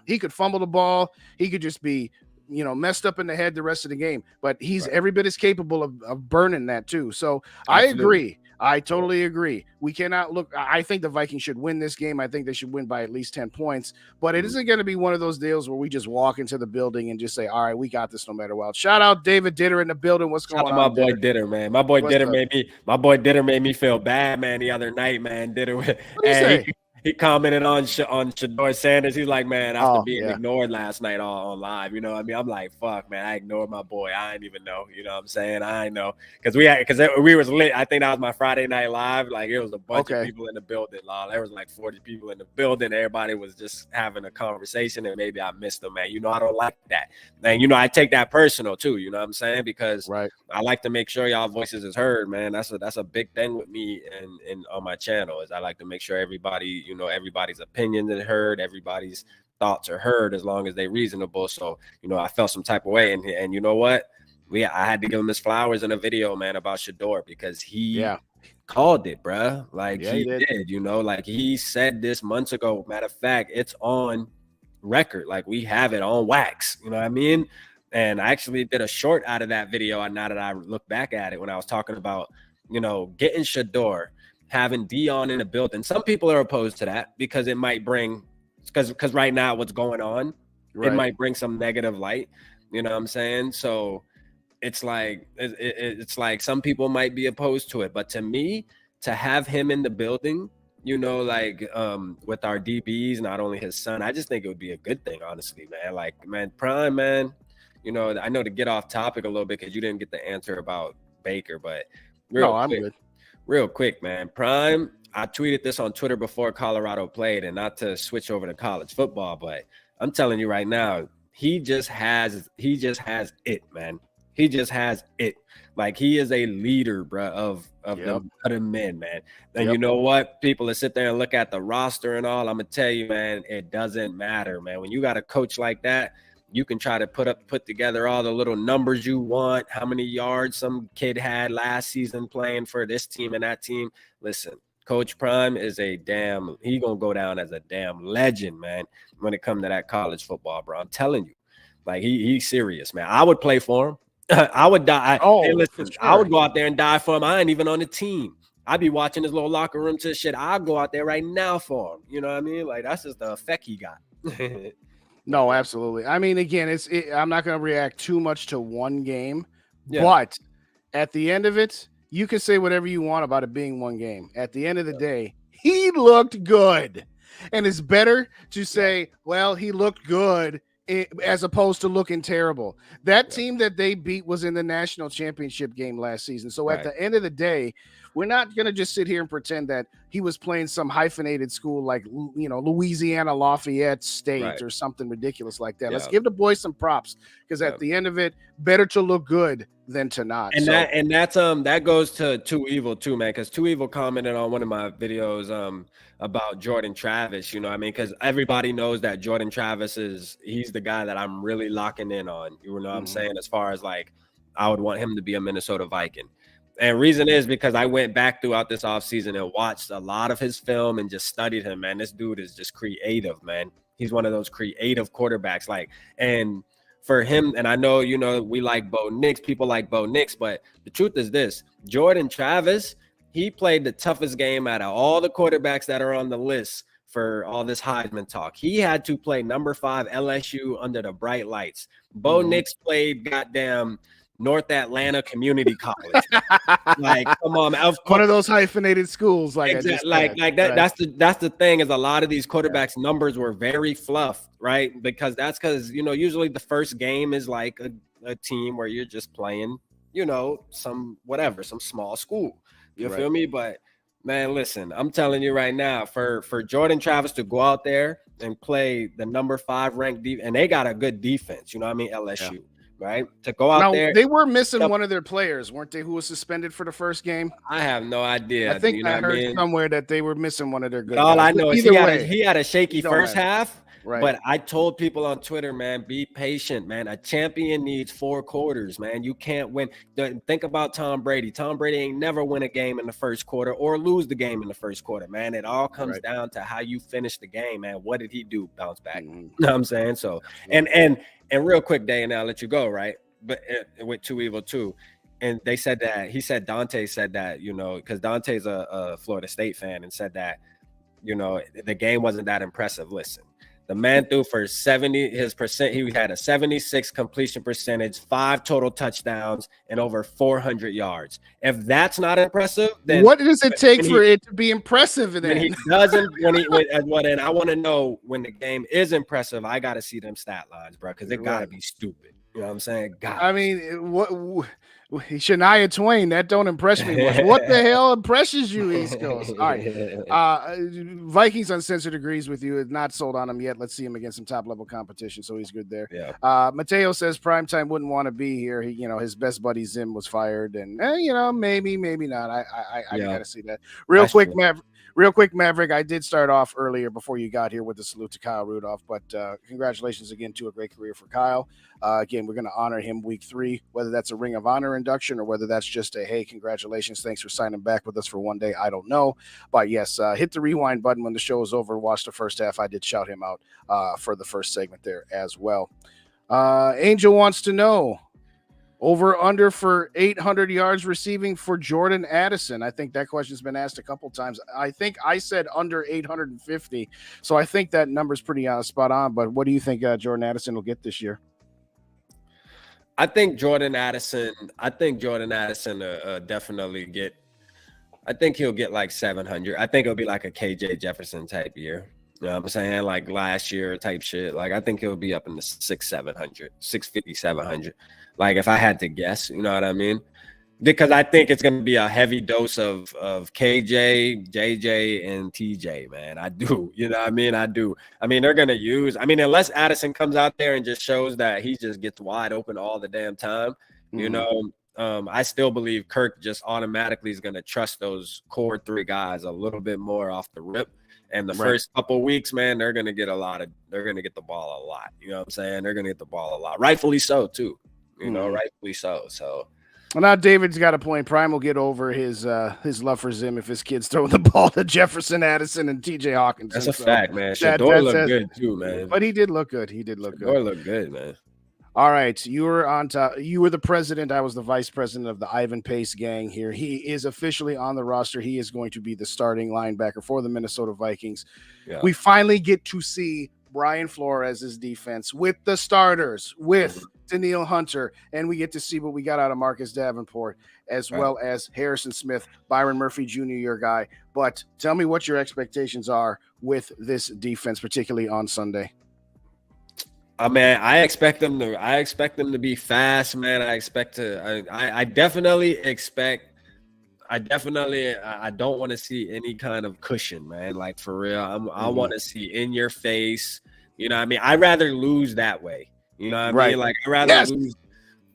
he could fumble the ball. He could just be, messed up in the head the rest of the game. But he's every bit as capable of burning that too. So I agree. I totally agree. We cannot look. I think the Vikings should win this game. I think they should win by at least 10 points. But it isn't going to be one of those deals where we just walk into the building and just say, all right, we got this no matter what. Shout out David Ditter in the building. What's going on? My boy Ditter, man. My boy Ditter made me feel bad, man, the other night, man. Ditter. He commented on Shador Sanders. He's like, man, after being ignored last night on live, you know what I mean? I'm like, fuck, man, I ignored my boy. I didn't even know, you know what I'm saying? I know. Because we was lit. I think that was my Friday night live. Like, it was a bunch of people in the building. There was like 40 people in the building. Everybody was just having a conversation, and maybe I missed them, man. I don't like that. And, I take that personal, too, you know what I'm saying? Because I like to make sure y'all voices is heard, man. That's a big thing with me and on my channel is I like to make sure everybody, everybody's opinion is heard, everybody's thoughts are heard as long as they're reasonable. So, I felt some type of way. And you know what? I had to give him his flowers in a video, man, about Shador because he called it, bruh. Like he did, like he said this months ago. Matter of fact, it's on record. Like we have it on wax. You know what I mean? And I actually did a short out of that video. Now that I look back at it, when I was talking about, getting Shador, having Dion in the building. Some people are opposed to that because it might bring, because right now what's going on, it might bring some negative light. You know what I'm saying? So it's like some people might be opposed to it, but to me, to have him in the building, with our DBs, not only his son, I just think it would be a good thing, honestly, man. Like, man, Prime, man. I know to get off topic a little bit because you didn't get the answer about Baker, but I'm good. Real quick, man. Prime, I tweeted this on Twitter before Colorado played, and not to switch over to college football, but I'm telling you right now, he just has it, man. He just has it. Like he is a leader, bro, of the other men, man. And you know what? People that sit there and look at the roster and all, I'm gonna tell you, man, it doesn't matter, man. When you got a coach like that, you can try to put together all the little numbers you want, how many yards some kid had last season playing for this team and that team. Listen, Coach Prime is he gonna go down as a damn legend, man, when it comes to that college football, bro. I'm telling you, like he's serious, man. I would play for him. I would die. I would go out there and die for him. I ain't even on the team. I'd be watching his little locker room to shit. I'll go out there right now for him. You know what I mean? Like that's just the effect he got. No, absolutely. I mean, again, I'm not going to react too much to one game, but at the end of it, you can say whatever you want about it being one game. At the end of the day, he looked good. And it's better to say, well, he looked good as opposed to looking terrible. That team that they beat was in the national championship game last season. So at the end of the day, we're not going to just sit here and pretend that he was playing some hyphenated school like, Louisiana Lafayette State or something ridiculous like that. Let's give the boy some props, because at the end of it, better to look good than to not. And that goes to Too Evil too, man, because Too Evil commented on one of my videos about Jordan Travis, you know what I mean? Because everybody knows that Jordan Travis he's the guy that I'm really locking in on, you know what I'm saying, as far as like I would want him to be a Minnesota Viking. And reason is because I went back throughout this offseason and watched a lot of his film and just studied him, man. This dude is just creative, man. He's one of those creative quarterbacks, and for him, and I know, we like Bo Nix, people like Bo Nix, but the truth is this: Jordan Travis, he played the toughest game out of all the quarterbacks that are on the list for all this Heisman talk. He had to play number 5 LSU under the bright lights. Bo Nix played goddamn North Atlanta Community College. Like, come on, one of those hyphenated schools. Like, exactly, that. That's the thing, is a lot of these quarterbacks' numbers were very fluffed, right? Because usually the first game is like a team where you're just playing, some small school. You feel me? But man, listen, I'm telling you right now, for Jordan Travis to go out there and play the number 5 ranked and they got a good defense, you know what I mean? LSU. Yeah. Right, to go out there. They were missing one of their players, weren't they? Who was suspended for the first game? I have no idea. I think I heard somewhere that they were missing one of their good guys. All I know is he had a shaky first half. Right. But I told people on Twitter, man, be patient, man. A champion needs 4 quarters, man. You can't win. Think about Tom Brady. Tom Brady ain't never win a game in the first quarter or lose the game in the first quarter, man. It all comes down to how you finish the game, man. What did he do? Bounce back. You know what I'm saying? So, and real quick, Day, and I'll let you go, right? But with Too Evil too. And they said that, Dante said that, because Dante's a Florida State fan, and said that, the game wasn't that impressive. Listen, the man threw for 70, he had a 76 completion percentage, 5 total touchdowns, and over 400 yards. If that's not impressive, then what does it take for it to be impressive? Then he doesn't. And I want to know when the game is impressive. I got to see them stat lines, bro, because it got to be stupid. You know what I'm saying? I mean, Shania Twain, that don't impress me much. What the hell impresses you, East Coast? All right. Vikings Uncensored agrees with you. Not sold on him yet. Let's see him against some top-level competition, so he's good there. Yeah. Mateo says Primetime wouldn't want to be here. He, his best buddy Zim was fired, and maybe not. I gotta see that. Real quick, Maverick, I did start off earlier before you got here with the salute to Kyle Rudolph, but congratulations again to a great career for Kyle. Again, we're going to honor him week 3, whether that's a Ring of Honor induction or whether that's just a, hey, congratulations, thanks for signing back with us for one day. I don't know. But yes, hit the rewind button when the show is over. Watch the first half. I did shout him out for the first segment there as well. Angel wants to know, over under for 800 yards receiving for Jordan Addison. I think that question's been asked a couple times. I think I said under 850. So I think that number's pretty spot on. But what do you think Jordan Addison will get this year? I think Jordan Addison definitely get. I think he'll get like 700. I think it'll be like a KJ Jefferson type year. You know what I'm saying? Like last year type shit. Like I think he'll be up in the 650, 700. Like if I had to guess, you know what I mean? Because I think it's going to be a heavy dose of KJ, JJ, and TJ, man. I do. You know what I mean? I do. I mean, they're going to use – I mean, unless Addison comes out there and just shows that he just gets wide open all the damn time, you know, I still believe Kirk just automatically is going to trust those core 3 guys a little bit more off the rip. And the first couple of weeks, man, they're going to get the ball a lot. You know what I'm saying? They're going to get the ball a lot. Rightfully so, too. You know, rightfully so. So – well, now David's got a point. Prime will get over his love for Zim if his kids throw the ball to Jefferson, Addison, and TJ Hockenson. That's a fact, man. Shador looked good too, man. But he did look good. Shador looked good, man. All right, you were on top. You were the president. I was the vice president of the Ivan Pace gang here. He is officially on the roster. He is going to be the starting linebacker for the Minnesota Vikings. Yeah. We finally get to see Brian Flores' defense with the starters, with Daniil Hunter, and we get to see what we got out of Marcus Davenport, as well as Harrison Smith, Byron Murphy Jr., your guy. But tell me what your expectations are with this defense, particularly on Sunday. I expect them to be fast, man. I definitely expect I don't want to see any kind of cushion, man. Like for real, I want to see in your face. You know what I mean? I'd rather lose that way. You know what I Right. mean? Like Yes.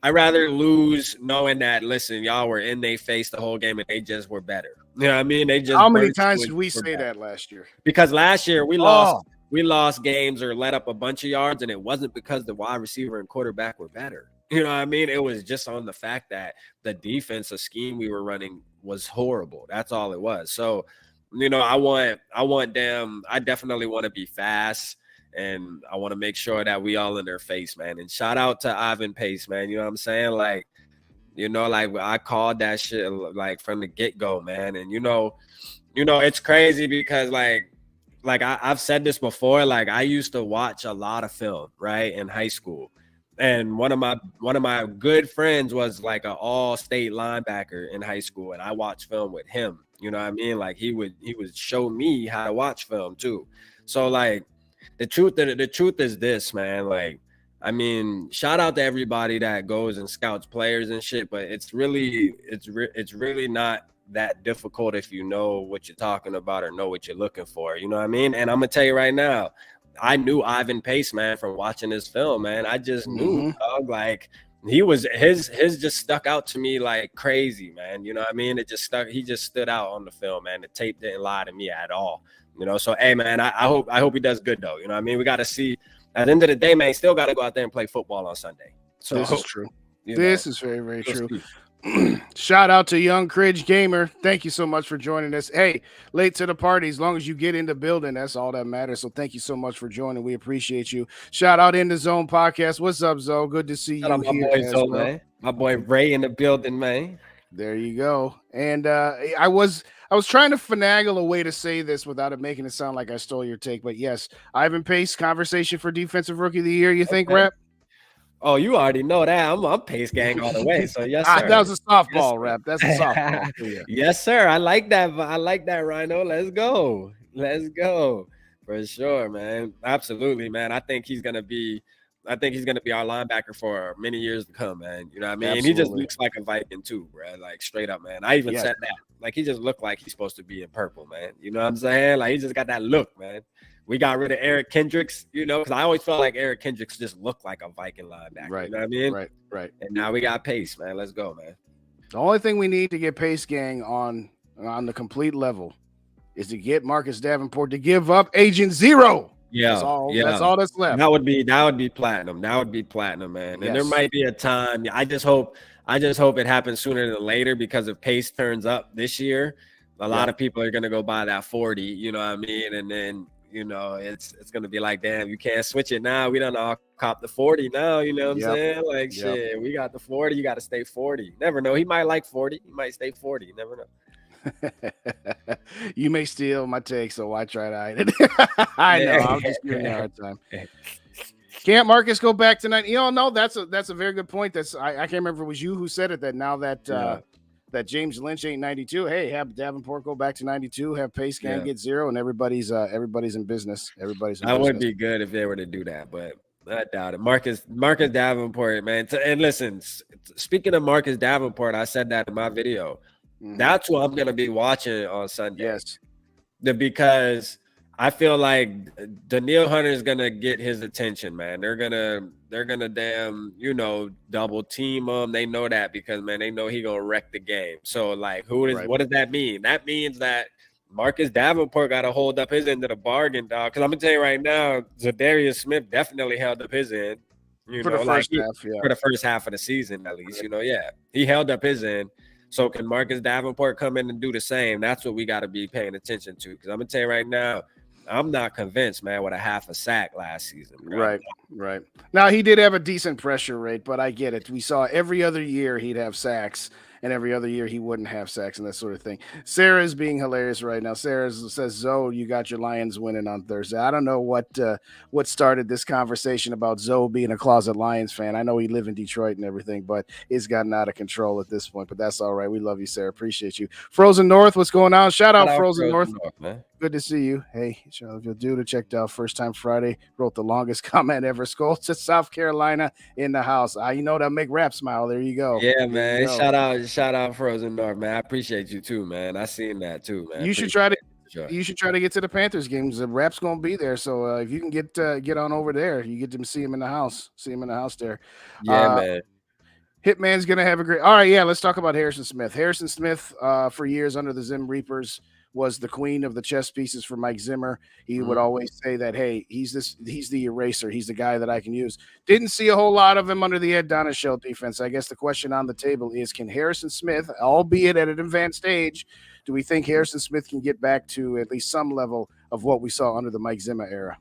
I'd rather lose knowing that, listen, y'all were in their face the whole game and they just were better. You know what I mean? They just How many burnt you times and did we were say better. that last year? Because last year we Oh, lost games or let up a bunch of yards, and it wasn't because the wide receiver and quarterback were better. You know what I mean? It was just on the fact that the defensive scheme we were running was horrible. That's all it was. So, you know, I want them. I definitely want to be fast, and I want to make sure that we all in their face, man. And shout out to Ivan Pace, man. You know what I'm saying? Like, you know, like I called that shit like from the get-go, man. And you know, it's crazy because like I've said this before, like I used to watch a lot of film, right, in high school. And one of my good friends was like an all-state linebacker in high school, and I watched film with him. You know what I mean? Like he would show me how to watch film too. So like the truth is this, man. Like, I mean, shout out to everybody that goes and scouts players and shit, but it's really not that difficult if you know what you're talking about or know what you're looking for. You know what I mean? And I'm gonna tell you right now, I knew Ivan Pace, man, from watching this film, man. I just knew, dog, like he was his just stuck out to me like crazy, man. You know what I mean? He just stood out on the film, man. The tape didn't lie to me at all. You know, so hey, man, I hope he does good though. You know what I mean? We got to see. At the end of the day, man, still got to go out there and play football on Sunday. So this is true. You This is very, very true. Shout out to Young Cridge Gamer. Thank you so much for joining us. Hey, late to the party. As long as you get in the building, that's all that matters. So thank you so much for joining. We appreciate you. Shout out In the Zone podcast. What's up, Zoe? Good to see you here as well. Man. My boy Ray in the building, man. There you go. And I was trying to finagle a way to say this without it making it sound like I stole your take. But yes, Ivan Pace, conversation for Defensive Rookie of the Year. You think, Rap? Oh, you already know that. I'm Pace gang all the way. So yes, sir. That was a softball, Rap. That's a softball. Yes, sir. I like that. I like that, Rhino. Let's go. For sure, man. Absolutely, man. I think he's gonna be our linebacker for many years to come, man. You know what I mean? Absolutely. He just looks like a Viking too, bro. Like straight up, man. I even said that. Like he just looked like he's supposed to be in purple, man. You know what I'm saying? Like he just got that look, man. We got rid of Eric Kendricks, you know, because I always felt like Eric Kendricks just looked like a Viking linebacker. Right. You know what I mean? Right. And now we got Pace, man. Let's go, man. The only thing we need to get Pace gang on the complete level is to get Marcus Davenport to give up Agent Zero. Yeah, that's all that's left. That would be platinum. That would be platinum, man. And there might be a time. I just hope it happens sooner than later, because if Pace turns up this year, a lot of people are gonna go buy that 40. You know what I mean? And then, you know, it's gonna be like, damn, you can't switch it now. We done all cop the 40 now. You know what I'm saying? Like shit, we got the 40. You got to stay 40. Never know. He might like 40. He might stay 40. You never know. You may steal my take, so why try to hide it? I know. I'm just giving you a hard time. Can't Marcus go back tonight? You know, no, that's a very good point. I can't remember if it was you who said it, that now that that James Lynch ain't 92, hey, have Davenport go back to 92, have Pace gang get 0, and everybody's in business. That would be good if they were to do that, but I doubt it. Marcus Davenport, man. And listen, speaking of Marcus Davenport, I said that in my video. That's what I'm gonna be watching on Sunday. Yes, because I feel like Danielle Hunter is gonna get his attention, man. They're gonna damn, you know, double team him. They know that because, man, they know he gonna wreck the game. So like, what does that mean? That means that Marcus Davenport got to hold up his end of the bargain, dog. Because I'm gonna tell you right now, Zadarius Smith definitely held up his end. For the first half of the season, at least. You know, he held up his end. So can Marcus Davenport come in and do the same? That's what we got to be paying attention to. Because I'm going to tell you right now, I'm not convinced, man, with a half a sack last season. Right. Now, he did have a decent pressure rate, but I get it. We saw every other year he'd have sacks, and every other year he wouldn't have sacks and that sort of thing. Sarah's being hilarious right now. Sarah says, Zoe, you got your Lions winning on Thursday. I don't know what started this conversation about Zoe being a closet Lions fan. I know he live in Detroit and everything, but it's gotten out of control at this point. But that's all right. We love you, Sarah. Appreciate you. Frozen North, what's going on? Shout out Frozen North. Man. good to see you. Hey, Charlottesville dude checked out First Time Friday. Wrote the longest comment ever. SKOL to South Carolina in the house. You know that make rap smile. There you go. Yeah, There you man. go. Shout out Frozen North, man. I appreciate you too, man. I seen that too, man. You should Appreciate try to. it, for sure. You should try to get to the Panthers games. The rap's gonna be there, so if you can get on over there, you get to see him in the house. See him in the house there. Yeah, man. Hitman's gonna have a great. All right, yeah. Let's talk about Harrison Smith. Harrison Smith, for years under the Zim Reapers, was the queen of the chess pieces for Mike Zimmer. He would always say that, hey, he's the eraser. He's the guy that I can use. Didn't see a whole lot of him under the Ed Donishell defense. I guess the question on the table is, can Harrison Smith, albeit at an advanced age, do we think Harrison Smith can get back to at least some level of what we saw under the Mike Zimmer era?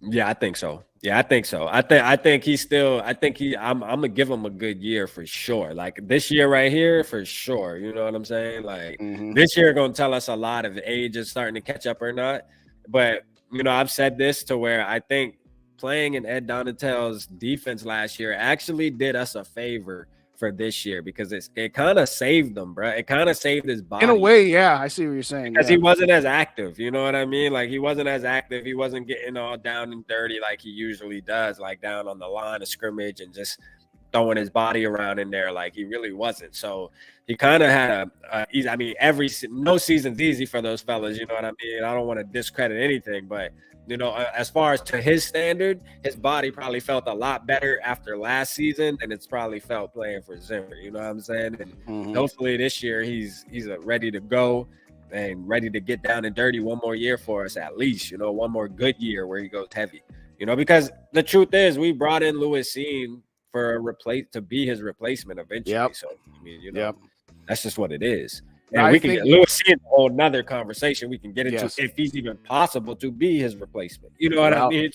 Yeah, I think so. Yeah, I think so. I think he's still. I'm gonna give him a good year for sure. Like this year right here, for sure. You know what I'm saying? Like this year gonna tell us a lot if age is starting to catch up or not. But you know, I've said this to where I think playing in Ed Donatell's defense last year actually did us a favor for this year because it kind of saved him, bro. It kind of saved his body. In a way, yeah, I see what you're saying. Because he wasn't as active, you know what I mean? Like he wasn't as active. He wasn't getting all down and dirty like he usually does, like down on the line of scrimmage and just throwing his body around in there. Like he really wasn't. So he kind of had I mean, no season's easy for those fellas, you know what I mean? I don't want to discredit anything, but you know, as far as to his standard, his body probably felt a lot better after last season than it's probably felt playing for Zimmer. You know what I'm saying? And hopefully this year he's ready to go and ready to get down and dirty one more year for us at least. You know, one more good year where he goes heavy. You know, because the truth is we brought in Louis Sean for to be his replacement eventually. So I mean, you know, that's just what it is. And we can get Louis Sean a whole nother conversation we can get into if he's even possible to be his replacement. You know what I mean?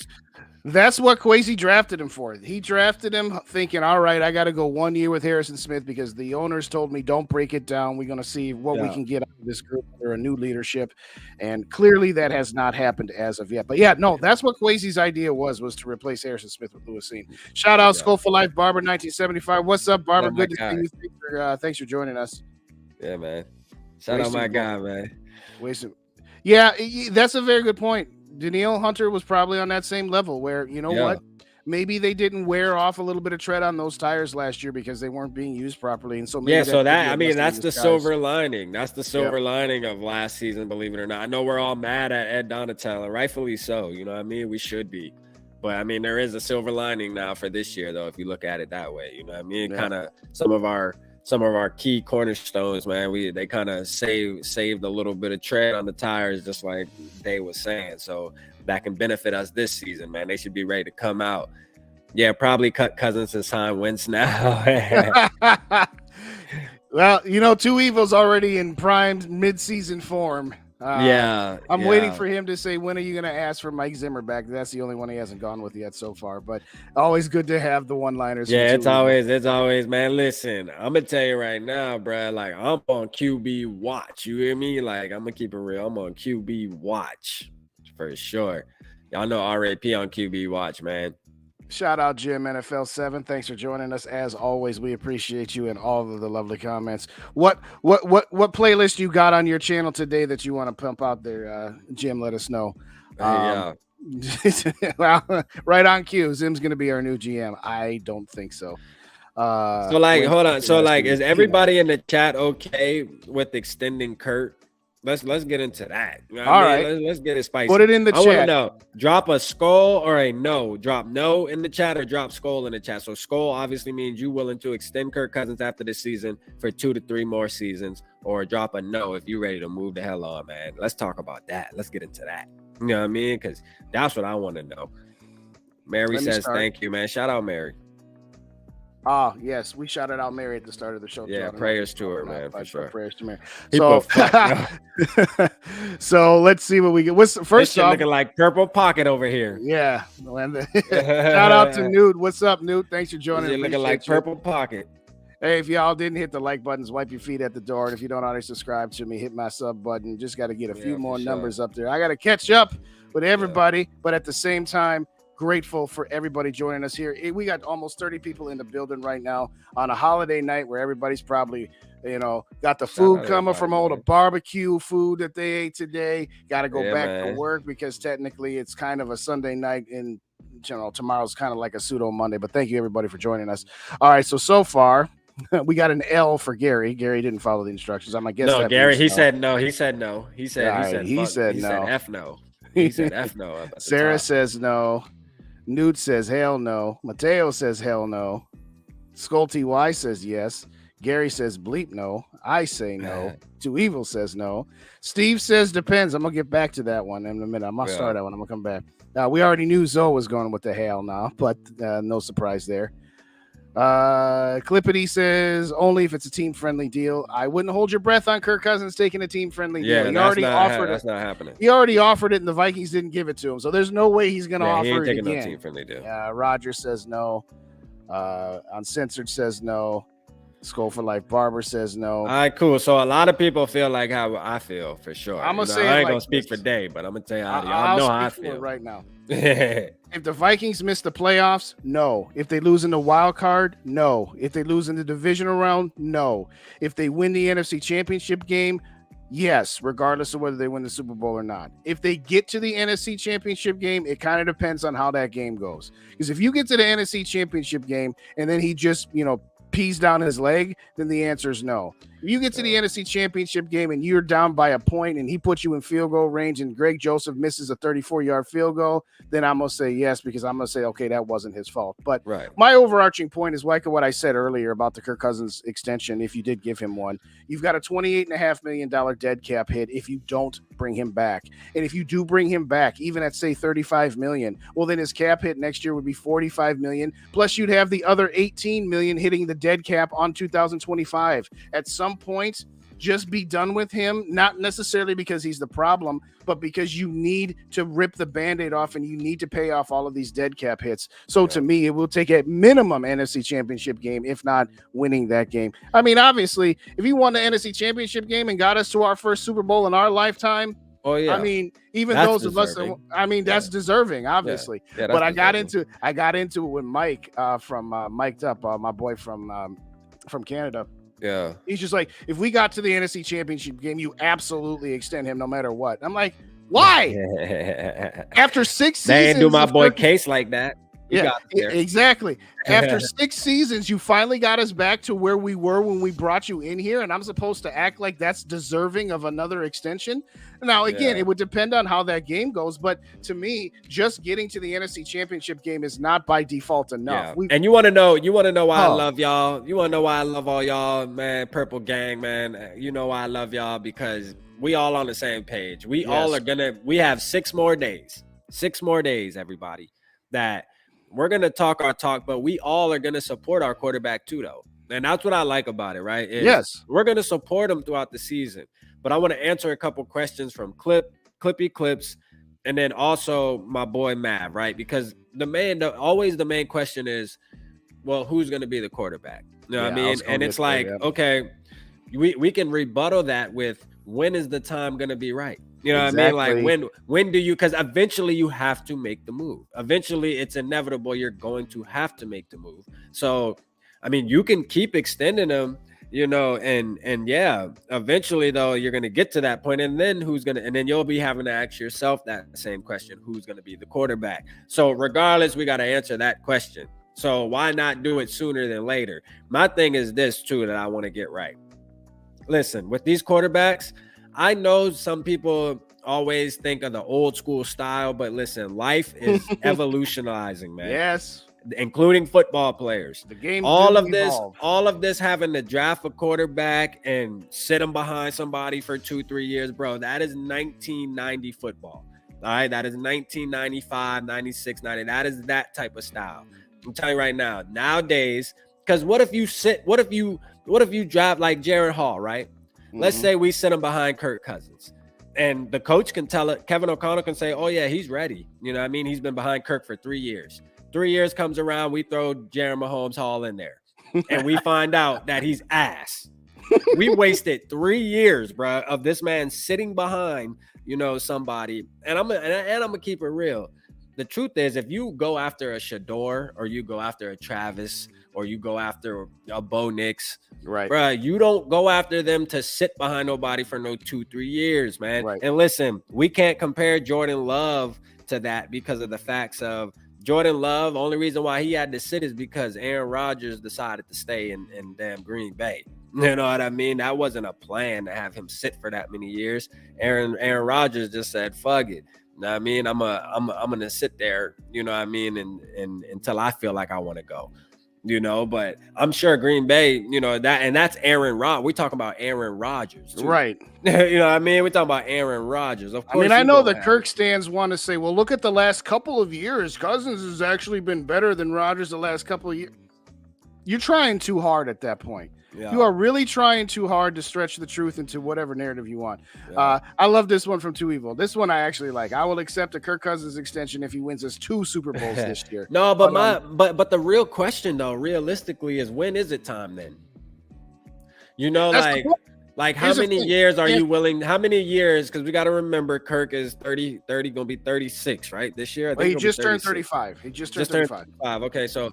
That's what Kwesi drafted him for. He drafted him thinking, all right, I got to go 1 year with Harrison Smith because the owners told me don't break it down. We're going to see what we can get out of this group under a new leadership. And clearly that has not happened as of yet. But yeah, no, that's what Kwesi's idea was to replace Harrison Smith with Louis Sean. Shout out SKOL for Life, Barber 1975. What's up, Barber? Good to see you. Thanks for joining us. Yeah, man. Shout out my guy, man. Yeah, that's a very good point. Danielle Hunter was probably on that same level where, you know what? Maybe they didn't wear off a little bit of tread on those tires last year because they weren't being used properly. And so maybe that's the silver lining. That's the silver lining of last season, believe it or not. I know we're all mad at Ed Donatell, and rightfully so. You know what I mean? We should be. But I mean, there is a silver lining now for this year, though, if you look at it that way. You know what I mean? Kind of some of our key cornerstones, man, they kind of saved a little bit of tread on the tires, just like they was saying. So that can benefit us this season, man. They should be ready to come out. Yeah, probably cut Cousins and sign Wentz now. Well, you know, Two Evil's already in primed mid-season form. I'm waiting for him to say, when are you going to ask for Mike Zimmer back? That's the only one he hasn't gone with yet so far, but always good to have the one-liners. Yeah, it's always, man. Listen, I'm going to tell you right now, bro, like I'm on QB watch. You hear me? Like I'm going to keep it real. I'm on QB watch for sure. Y'all know RAP on QB watch, man. Shout out Jim NFL 7. Thanks for joining us. As always, we appreciate you and all of the lovely comments. What playlist you got on your channel today that you want to pump out there, Jim? Let us know. Well, right on cue. Zim's going to be our new GM. I don't think so. Hold on. So is everybody in the chat okay with extending Kurt? Let's get into that. You know all right. Let's get it spicy. Put it in the chat. I want to know. Drop a SKOL or a no. Drop no in the chat or drop SKOL in the chat. So SKOL obviously means you willing to extend Kirk Cousins after this season for 2 to 3 more seasons, or drop a no if you're ready to move the hell on, man. Let's talk about that. Let's get into that. You know what I mean? Because that's what I want to know. Mary says thank you, man. Shout out Mary. Oh, yes. We shouted out Mary at the start of the show. Yeah, prayers to her, man, for sure. Prayers to Mary. So, so let's see what we get. First off, looking like purple pocket over here. Yeah. Shout out to Newt. What's up, Newt? Thanks for joining. You're looking like purple pocket. Hey, if y'all didn't hit the like buttons, wipe your feet at the door. And if you don't already subscribe to me, hit my sub button. Just got to get a few more numbers up there. I got to catch up with everybody, but at the same time, grateful for everybody joining us here. We got almost 30 people in the building right now on a holiday night where everybody's probably, got the food coming from all the barbecue food that they ate today. Got to go back to work because technically it's kind of a Sunday night and tomorrow's kind of like a pseudo Monday. But thank you everybody for joining us. All right, so far we got an L for Gary. Gary didn't follow the instructions. I'm guess no, Gary. He said no. He said no. He said no. He said F no. He said F no. Sarah says no. Newt says hell no. Mateo says hell no. Skull TY says yes. Gary says bleep no. I say no. Too Evil says no. Steve says depends. I'm gonna get back to that one in a minute. I'm gonna start that one. I'm gonna come back. We already knew Zoe was going with the hell now, but no surprise there. Clippity says only if it's a team-friendly deal. I wouldn't hold your breath on Kirk Cousins taking a team-friendly deal. He already offered it. That's not happening. He already offered it, and the Vikings didn't give it to him. So there's no way he's going to offer he ain't it taking again. No team-friendly deal. Roger says no. Uncensored says no. Skull for Life Barber says no. All right, cool. So a lot of people feel like how I feel for sure. I'm gonna say I ain't gonna speak for Dave, but I'm gonna tell you how y'all know how I feel right now. If the Vikings miss the playoffs, no. If they lose in the wild card, no. If they lose in the divisional round, no. If they win the NFC Championship game, yes, regardless of whether they win the Super Bowl or not. If they get to the NFC Championship game, it kind of depends on how that game goes. Because if you get to the NFC Championship game and then he just, pees down his leg, then the answer is no. If you get to the NFC Championship game and you're down by a point and he puts you in field goal range and Greg Joseph misses a 34-yard field goal, then I'm going to say yes, because I'm going to say, okay, that wasn't his fault. But my overarching point is like what I said earlier about the Kirk Cousins extension, if you did give him one. You've got a $28.5 million dead cap hit if you don't bring him back. And if you do bring him back, even at, say, $35 million, well, then his cap hit next year would be $45 million. Plus, you'd have the other $18 million hitting the dead cap on 2025. At some point, just be done with him, not necessarily because he's the problem, but because you need to rip the Band-Aid off and you need to pay off all of these dead cap hits. So to me, it will take a minimum NFC Championship game, if not winning that game. I mean, obviously, if he won the NFC Championship game and got us to our first Super Bowl in our lifetime, I mean, even that's those deserving. Of us, that's deserving, obviously. But I got into it with Mike from Mic'd Up, my boy from Canada. Yeah. He's just like, if we got to the NFC Championship game, you absolutely extend him no matter what. I'm like, why? After 6 seasons, they ain't do my boy Case like that. Exactly. After 6 seasons, you finally got us back to where we were when we brought you in here, and I'm supposed to act like that's deserving of another extension. Now, again, it would depend on how that game goes, but to me, just getting to the NFC Championship game is not by default enough. And you want to know why I love y'all. You want to know why I love all y'all, man. Purple Gang, man. You know why I love y'all, because we all on the same page. We all are we have 6 more days. 6 more days, everybody, that we're going to talk our talk, but we all are going to support our quarterback too, though. And that's what I like about it, right? We're going to support him throughout the season. But I want to answer a couple questions from Clippy Clips, and then also my boy Mav, right? Because the main question is, well, who's going to be the quarterback? You know what I mean? And it's like, okay, we can rebuttal that with, when is the time going to be right? You know what I mean? Like, when do you, because eventually you have to make the move. Eventually it's inevitable. You're going to have to make the move. So, I mean, you can keep extending them, and eventually though, you're going to get to that point, and then and then you'll be having to ask yourself that same question, who's going to be the quarterback? So regardless, we got to answer that question. So why not do it sooner than later? My thing is this too, that I want to get right. Listen, with these quarterbacks, I know some people always think of the old school style, but listen, life is evolutionizing, man. Yes. Including football players. The game, all of this having to draft a quarterback and sit him behind somebody for 2-3 years, bro. That is 1990 football. All right. That is 1995, 96, 90. That is that type of style. I'm telling you right now, nowadays, because what if you draft like Jared Hall, right? Let's say we sit him behind Kirk Cousins, and the coach can tell it. Kevin O'Connell can say, oh yeah, he's ready. You know what I mean? He's been behind Kirk for 3 years. 3 years comes around, we throw Jared Mahomes Hall in there, and we find out that he's ass. We wasted 3 years, bro, of this man sitting behind, somebody. And I'm gonna keep it real. the truth is, if you go after a Shador or you go after a Travis or you go after a Bo Nix, right, bro, you don't go after them to sit behind nobody for no 2-3 years, man. Right. And listen, we can't compare Jordan Love to that because of the facts of Jordan Love. The only reason why he had to sit is because Aaron Rodgers decided to stay in damn Green Bay. You know what I mean? That wasn't a plan to have him sit for that many years. Aaron Rodgers just said, "Fuck it." You know what I mean? I'm gonna sit there. You know what I mean? And until I feel like I want to go. You know, but I'm sure Green Bay, you know, that's Aaron Rodgers. We're talking about Aaron Rodgers, too. Right. You know what I mean? We're talking about Aaron Rodgers. Of course. I mean, I know the Kirk stands want to say, well, look at the last couple of years. Cousins has actually been better than Rodgers the last couple of years. You're trying too hard at that point. Yeah. You are really trying too hard to stretch the truth into whatever narrative you want. Yeah. I love this one from Too Evil. This one I actually like. I will accept a Kirk Cousins extension if he wins us 2 Super Bowls this year. No, but the real question though, realistically, is when is it time then? You know, like how many years are you willing? How many years? Because we got to remember, Kirk is 30, gonna be 36, right? This year. He just turned 35. He just turned 35. Okay, so.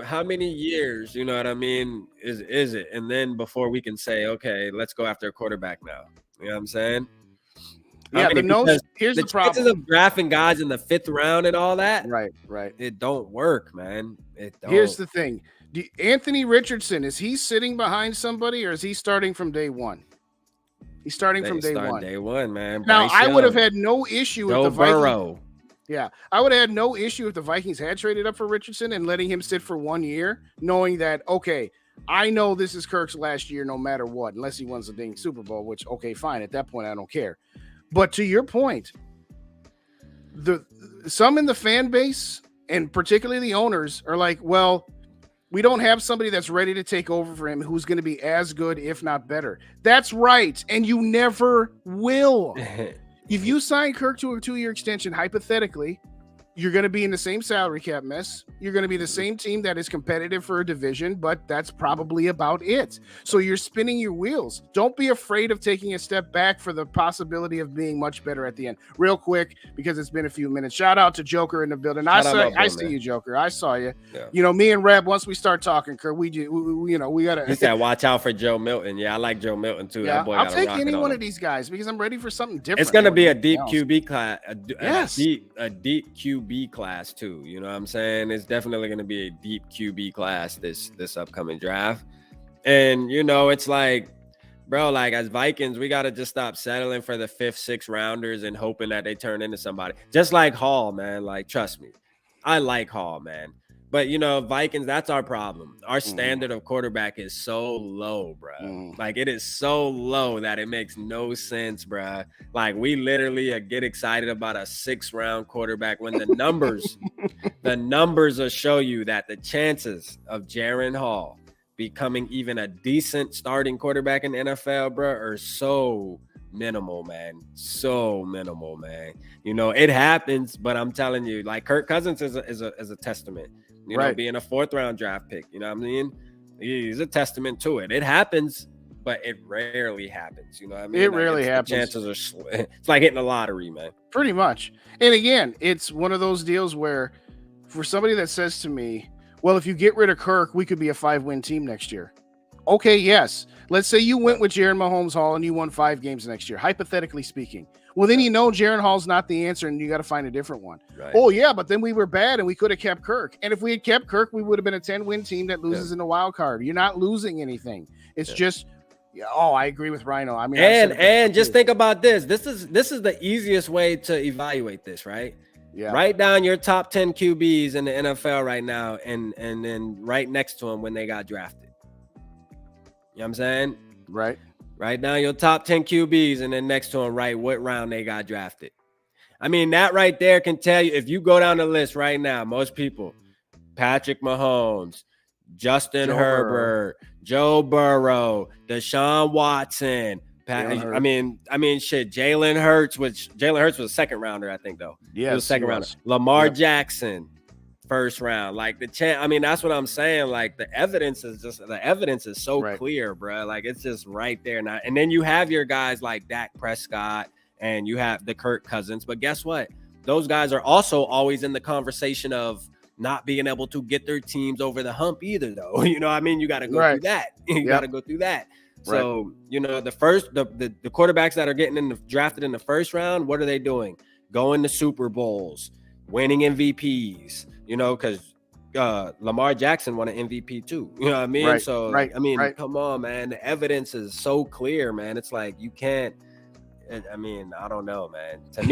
How many years, you know what I mean, is it? And then before we can say, okay, let's go after a quarterback now. You know what I'm saying? Yeah, here's the problem. Chances of drafting guys in the 5th round and all that. Right. It don't work, man. It don't. Here's the thing. Anthony Richardson, is he sitting behind somebody or is he starting from day one? He's starting from day one. Day one, man. Now, I would have had no issue with the Burrow. Yeah, I would have had no issue if the Vikings had traded up for Richardson and letting him sit for 1 year, knowing that, okay, I know this is Kirk's last year no matter what, unless he wins the dang Super Bowl, which, okay, fine. At that point, I don't care. But to your point, some in the fan base, and particularly the owners, are like, well, we don't have somebody that's ready to take over for him who's going to be as good, if not better. That's right, and you never will. If you sign Kirk to a 2-year extension, hypothetically, you're going to be in the same salary cap mess. You're going to be the same team that is competitive for a division, but that's probably about it. So you're spinning your wheels. Don't be afraid of taking a step back for the possibility of being much better at the end. Real quick, because it's been a few minutes. Shout out to Joker in the building. I see you, Joker. I saw you. Yeah. You know, me and Reb, once we start talking, Kirk, we got to. He said, watch out for Joe Milton. Yeah, I like Joe Milton too. Yeah, that boy I'll take any one of these guys because I'm ready for something different. It's going to be a deep QB class. A deep QB class too. You know what I'm saying? It's definitely going to be a deep QB class this upcoming draft. And you know, it's like, bro, like as Vikings, we got to just stop settling for the 5th, 6th rounders and hoping that they turn into somebody. Just like Hall, man. Like, trust me, I like Hall, man. But, you know, Vikings, that's our problem. Our standard of quarterback is so low, bro. Like, it is so low that it makes no sense, bro. Like, we literally get excited about a 6th-round quarterback when the numbers will show you that the chances of Jaren Hall becoming even a decent starting quarterback in the NFL, bro, are so minimal, man. So minimal, man. You know, it happens, but I'm telling you, like, Kirk Cousins is a testament. You know, being a 4th-round draft pick, you know what I mean? He's a testament to it. It happens, but it rarely happens. You know what I mean? It rarely happens. Chances are it's like hitting a lottery, man. Pretty much. And again, it's one of those deals where for somebody that says to me, well, if you get rid of Kirk, we could be a 5-win team next year. Okay, yes. Let's say you went with Jaren Mahomes Hall and you won 5 games next year, hypothetically speaking. Well, then you know Jaren Hall's not the answer and you got to find a different one. Right. Oh, yeah, but then we were bad and we could have kept Kirk. And if we had kept Kirk, we would have been a 10-win team that loses in the wild card. You're not losing anything. It's just, I agree with Rhino. I mean, and just think about this. This is the easiest way to evaluate this, right? Yeah. Write down your top 10 QBs in the NFL right now and then right next to them when they got drafted. You know what I'm saying? Right. Write down your top 10 QBs and then next to them, write what round they got drafted. I mean, that right there can tell you, if you go down the list right now, most people, Patrick Mahomes, Justin Herbert, Joe Burrow, Deshaun Watson, I mean, shit, Jalen Hurts was a 2nd rounder, I think, though. Yeah, he was a 2nd rounder. Lamar Jackson, 1st round. Like I mean, that's what I'm saying. Like the evidence is so clear, bro. Like it's just right there now. And then you have your guys like Dak Prescott and you have the Kirk Cousins. But guess what? those guys are also always in the conversation of not being able to get their teams over the hump either, though. You know what I mean? You got to go through that. You got to go through that. So, you know, the quarterbacks that are getting drafted in the first round, what are they doing? Going to Super Bowls, winning MVPs, you know, because Lamar Jackson won an MVP too. You know what I mean? Come on, man. The evidence is so clear, man. It's like you can't. I mean, I don't know, man. To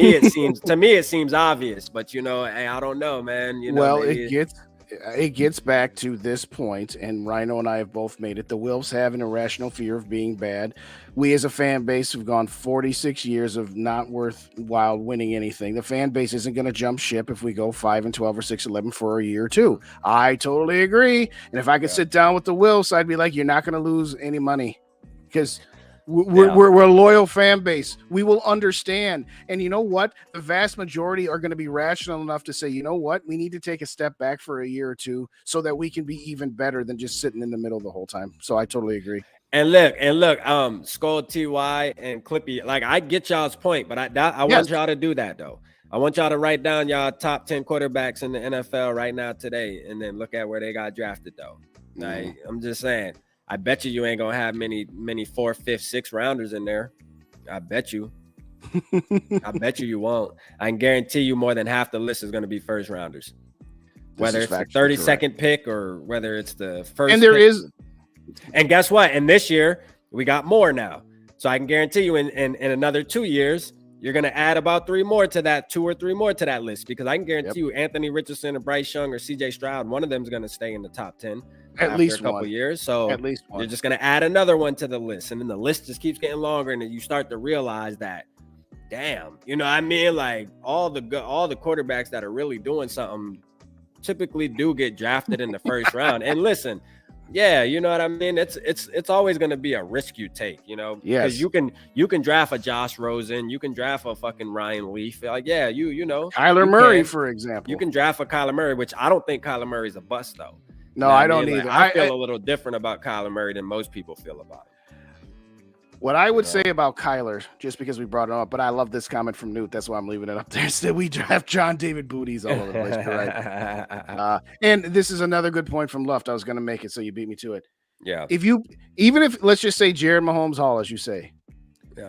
me, it seems obvious, but you know, hey, I don't know, man. You know, well, it gets back to this point, and Rhino and I have both made it. The Wilfs have an irrational fear of being bad. We, as a fan base, have gone 46 years of not worthwhile winning anything. The fan base isn't going to jump ship if we go 5-12 or 6-11 for a year or two. I totally agree. And if I could sit down with the Wilfs, I'd be like, "You're not going to lose any money because." We're a loyal fan base. We will understand. And you know what? The vast majority are going to be rational enough to say, you know what? We need to take a step back for a year or two so that we can be even better than just sitting in the middle the whole time. So I totally agree. And look, SKOL, TY, and Clippy, like I get y'all's point, but I want y'all to do that though. I want y'all to write down y'all top 10 quarterbacks in the NFL right now today, and then look at where they got drafted though. Like, I'm just saying. I bet you ain't gonna have many 4th, 5th, 6th rounders in there. I bet you. I bet you won't. I can guarantee you more than half the list is gonna be first rounders. Whether it's the 32nd pick or whether it's the first. And there is. And guess what? And this year we got more now. So I can guarantee you in another 2 years, you're gonna add about 2 or 3 more to that list, because I can guarantee you Anthony Richardson or Bryce Young or CJ Stroud, one of them is gonna stay in the top 10. At least a couple years. So at least one. You're just going to add another one to the list. And then the list just keeps getting longer. And then you start to realize that, damn, you know what I mean? Like all the quarterbacks that are really doing something typically do get drafted in the first round. And listen, yeah, you know what I mean? It's always going to be a risk you take, you know? Because you can draft a Josh Rosen. You can draft a fucking Ryan Leaf. Like, yeah, you know. Kyler Murray, for example. You can draft a Kyler Murray, which I don't think Kyler Murray's a bust, though. No, I don't either. Like, I feel a little different about Kyler Murray than most people feel about it. What I would say about Kyler, just because we brought it up, but I love this comment from Newt. That's why I'm leaving it up there. Said we draft John David Booties all over the place. Right? And this is another good point from Luft. I was going to make it, so you beat me to it. Yeah. Even if let's just say Jared Mahomes Hall, as you say,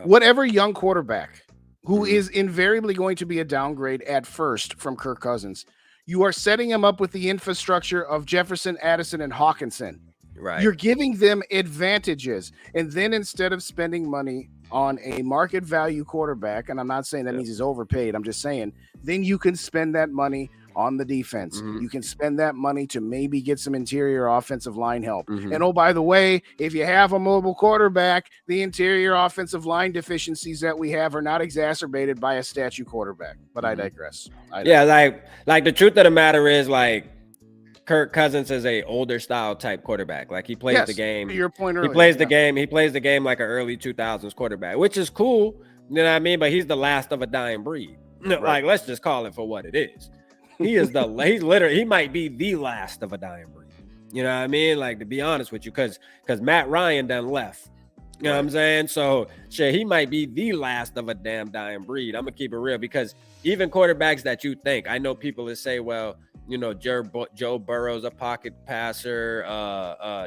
whatever young quarterback who is invariably going to be a downgrade at first from Kirk Cousins, you are setting him up with the infrastructure of Jefferson, Addison, and Hockenson. Right. You're giving them advantages. And then instead of spending money on a market value quarterback, and I'm not saying that means he's overpaid, I'm just saying, then you can spend that money on the defense. You can spend that money to maybe get some interior offensive line help. And oh, by the way, if you have a mobile quarterback, the interior offensive line deficiencies that we have are not exacerbated by a statue quarterback. But I digress. Yeah, like the truth of the matter is, like, Kirk Cousins is a older style type quarterback. Like, he plays the game. To your point earlier, he plays the game. He plays the game like an early 2000s quarterback, which is cool. You know what I mean? But he's the last of a dying breed. Like, let's just call it for what it is. He might be the last of a dying breed. You know what I mean? Like, to be honest with you, because Matt Ryan done left. You know what I'm saying? So shit, he might be the last of a damn dying breed. I'm gonna keep it real, because even quarterbacks that you think, I know people that say, well, you know, Joe Burrow's a pocket passer,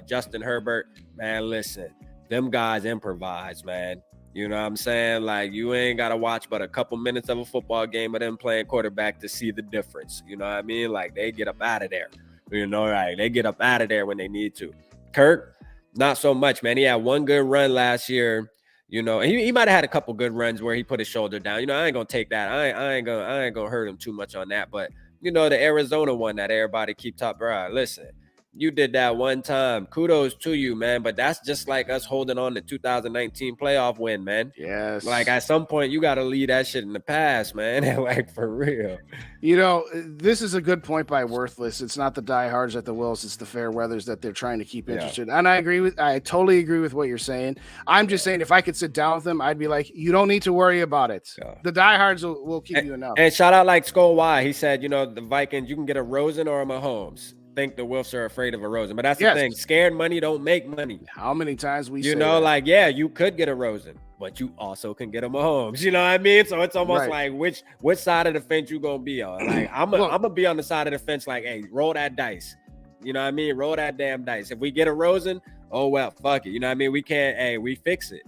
Justin Herbert, man, listen, them guys improvise, man. You know what I'm saying? Like, you ain't got to watch but a couple minutes of a football game of them playing quarterback to see the difference. You know what I mean? Like, they get up out of there. You know, right? They get up out of there when they need to. Kirk, not so much, man. He had one good run last year. You know, he might have had a couple good runs where he put his shoulder down. You know, I ain't going to take that. I ain't gonna hurt him too much on that. But, you know, the Arizona one that everybody keep top, bro, listen. You did that one time. Kudos to you, man. But that's just like us holding on to 2019 playoff win, man. Yes. Like, at some point, you got to leave that shit in the past, man. Like, for real. You know, this is a good point by Worthless. It's not the diehards at the Wills. It's the fair weathers that they're trying to keep interested. And I totally agree with what you're saying. I'm just saying, if I could sit down with them, I'd be like, you don't need to worry about it. The diehards will keep you enough. And shout out like SKOL Y. He said, you know, the Vikings, you can get a Rosen or a Mahomes. Think the Wilfs are afraid of a Rosen, but that's the thing. Scared money don't make money. How many times we know, like, yeah, you could get a Rosen, but you also can get a Mahomes. You know what I mean? So it's almost Right. like which side of the fence you gonna be on? Like I'm gonna be on the side of the fence. Like, hey, roll that dice. You know what I mean? Roll that damn dice. If we get a Rosen, oh well, fuck it. You know what I mean? We can't. Hey, we fix it.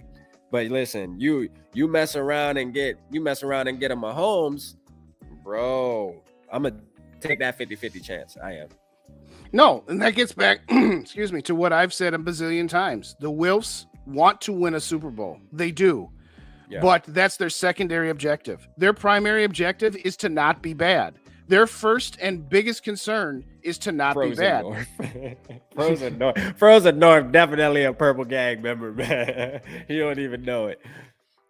But listen, you mess around and get a Mahomes, bro. I'm gonna take that 50-50 chance. I am. No, and that gets back, excuse me, to what I've said a bazillion times. The Wilfs want to win a Super Bowl. They do. Yeah. But that's their secondary objective. Their primary objective is to not be bad. Their first and biggest concern is to not be bad. Frozen North, definitely a Purple Gang member, man. You don't even know it.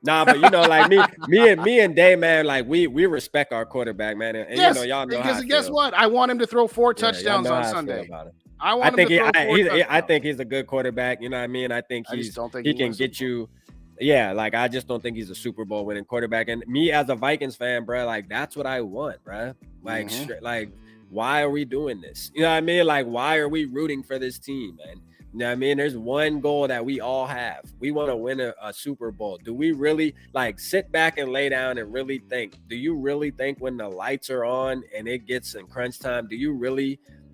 Nah, but you know, like me and Day, man, like we respect our quarterback, man. And yes, you know, y'all know because guess what? I want him to throw 4 touchdowns on Sunday. I think he's a good quarterback. You know what I mean? I think he can get you. Yeah, like I just don't think he's a Super Bowl winning quarterback. And me as a Vikings fan, bro, like that's what I want, bro. Like, like why are we doing this? You know what I mean? Like, why are we rooting for this team, man? You know what I mean? There's one goal that we all have. We want to win a Super Bowl. Do we really like sit back and lay down and really think? Do you really think when the lights are on and it gets in crunch time,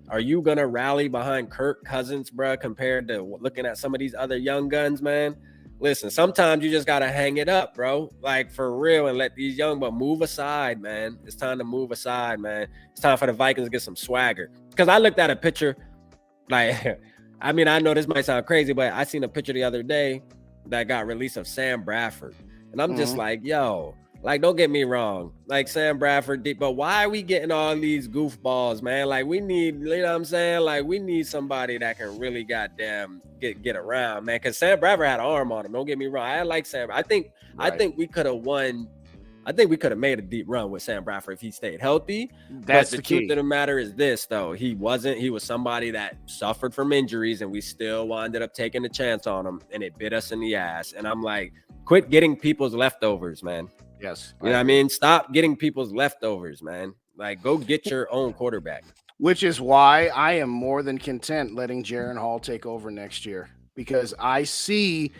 are you going to rally behind Kirk Cousins, bro, compared to looking at some of these other young guns, man? Listen, sometimes you just got to hang it up, bro. Like, for real, and let these young bucks move aside, man. It's time to move aside, man. It's time for the Vikings to get some swagger. Because I looked at a picture, like, I mean, I know this might sound crazy, but I seen a picture the other day that got released of Sam Bradford. And I'm just like, yo, like, don't get me wrong. Like, Sam Bradford, but why are we getting all these goofballs, man? Like, we need, you know what I'm saying? Like, we need somebody that can really goddamn get around, man. Because Sam Bradford had an arm on him. Don't get me wrong. I like Sam. I think we could have won. I think we could have made a deep run with Sam Bradford if he stayed healthy. That's the truth of the matter is this, though. He wasn't. He was somebody that suffered from injuries, and we still ended up taking a chance on him, and it bit us in the ass. And I'm like, quit getting people's leftovers, man. Yes. You know what I mean? Stop getting people's leftovers, man. Like, go get your own quarterback. Which is why I am more than content letting Jaren Hall take over next year, because I see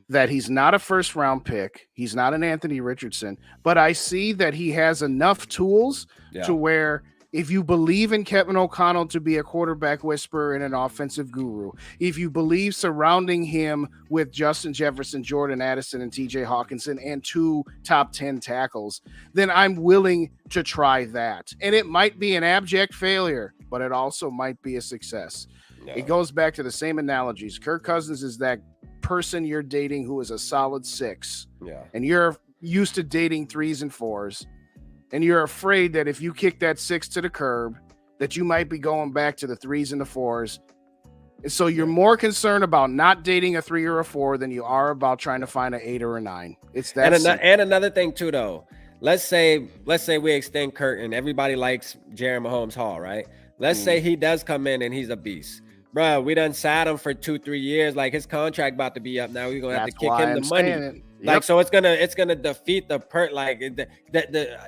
that he's not a first-round pick. He's not an Anthony Richardson, but I see that he has enough tools to where if you believe in Kevin O'Connell to be a quarterback whisperer and an offensive guru, if you believe surrounding him with Justin Jefferson, Jordan Addison, and TJ Hockenson and 2 top 10 tackles, then I'm willing to try that. And it might be an abject failure, but it also might be a success. No. It goes back to the same analogies. Kirk Cousins is that person you're dating who is a solid 6. Yeah. And you're used to dating 3s and 4s. And you're afraid that if you kick that 6 to the curb, that you might be going back to the 3s and the 4s. And so you're more concerned about not dating a 3 or a 4 than you are about trying to find an 8 or a 9. It's that. And another thing too, though. Let's say we extend Kurt and everybody likes Jaren Mahomes Hall, right? Let's say he does come in and he's a beast. Bro, we done sat him for 2-3 years. Like, his contract about to be up now. We're gonna have to kick him the money. Like, so it's gonna defeat the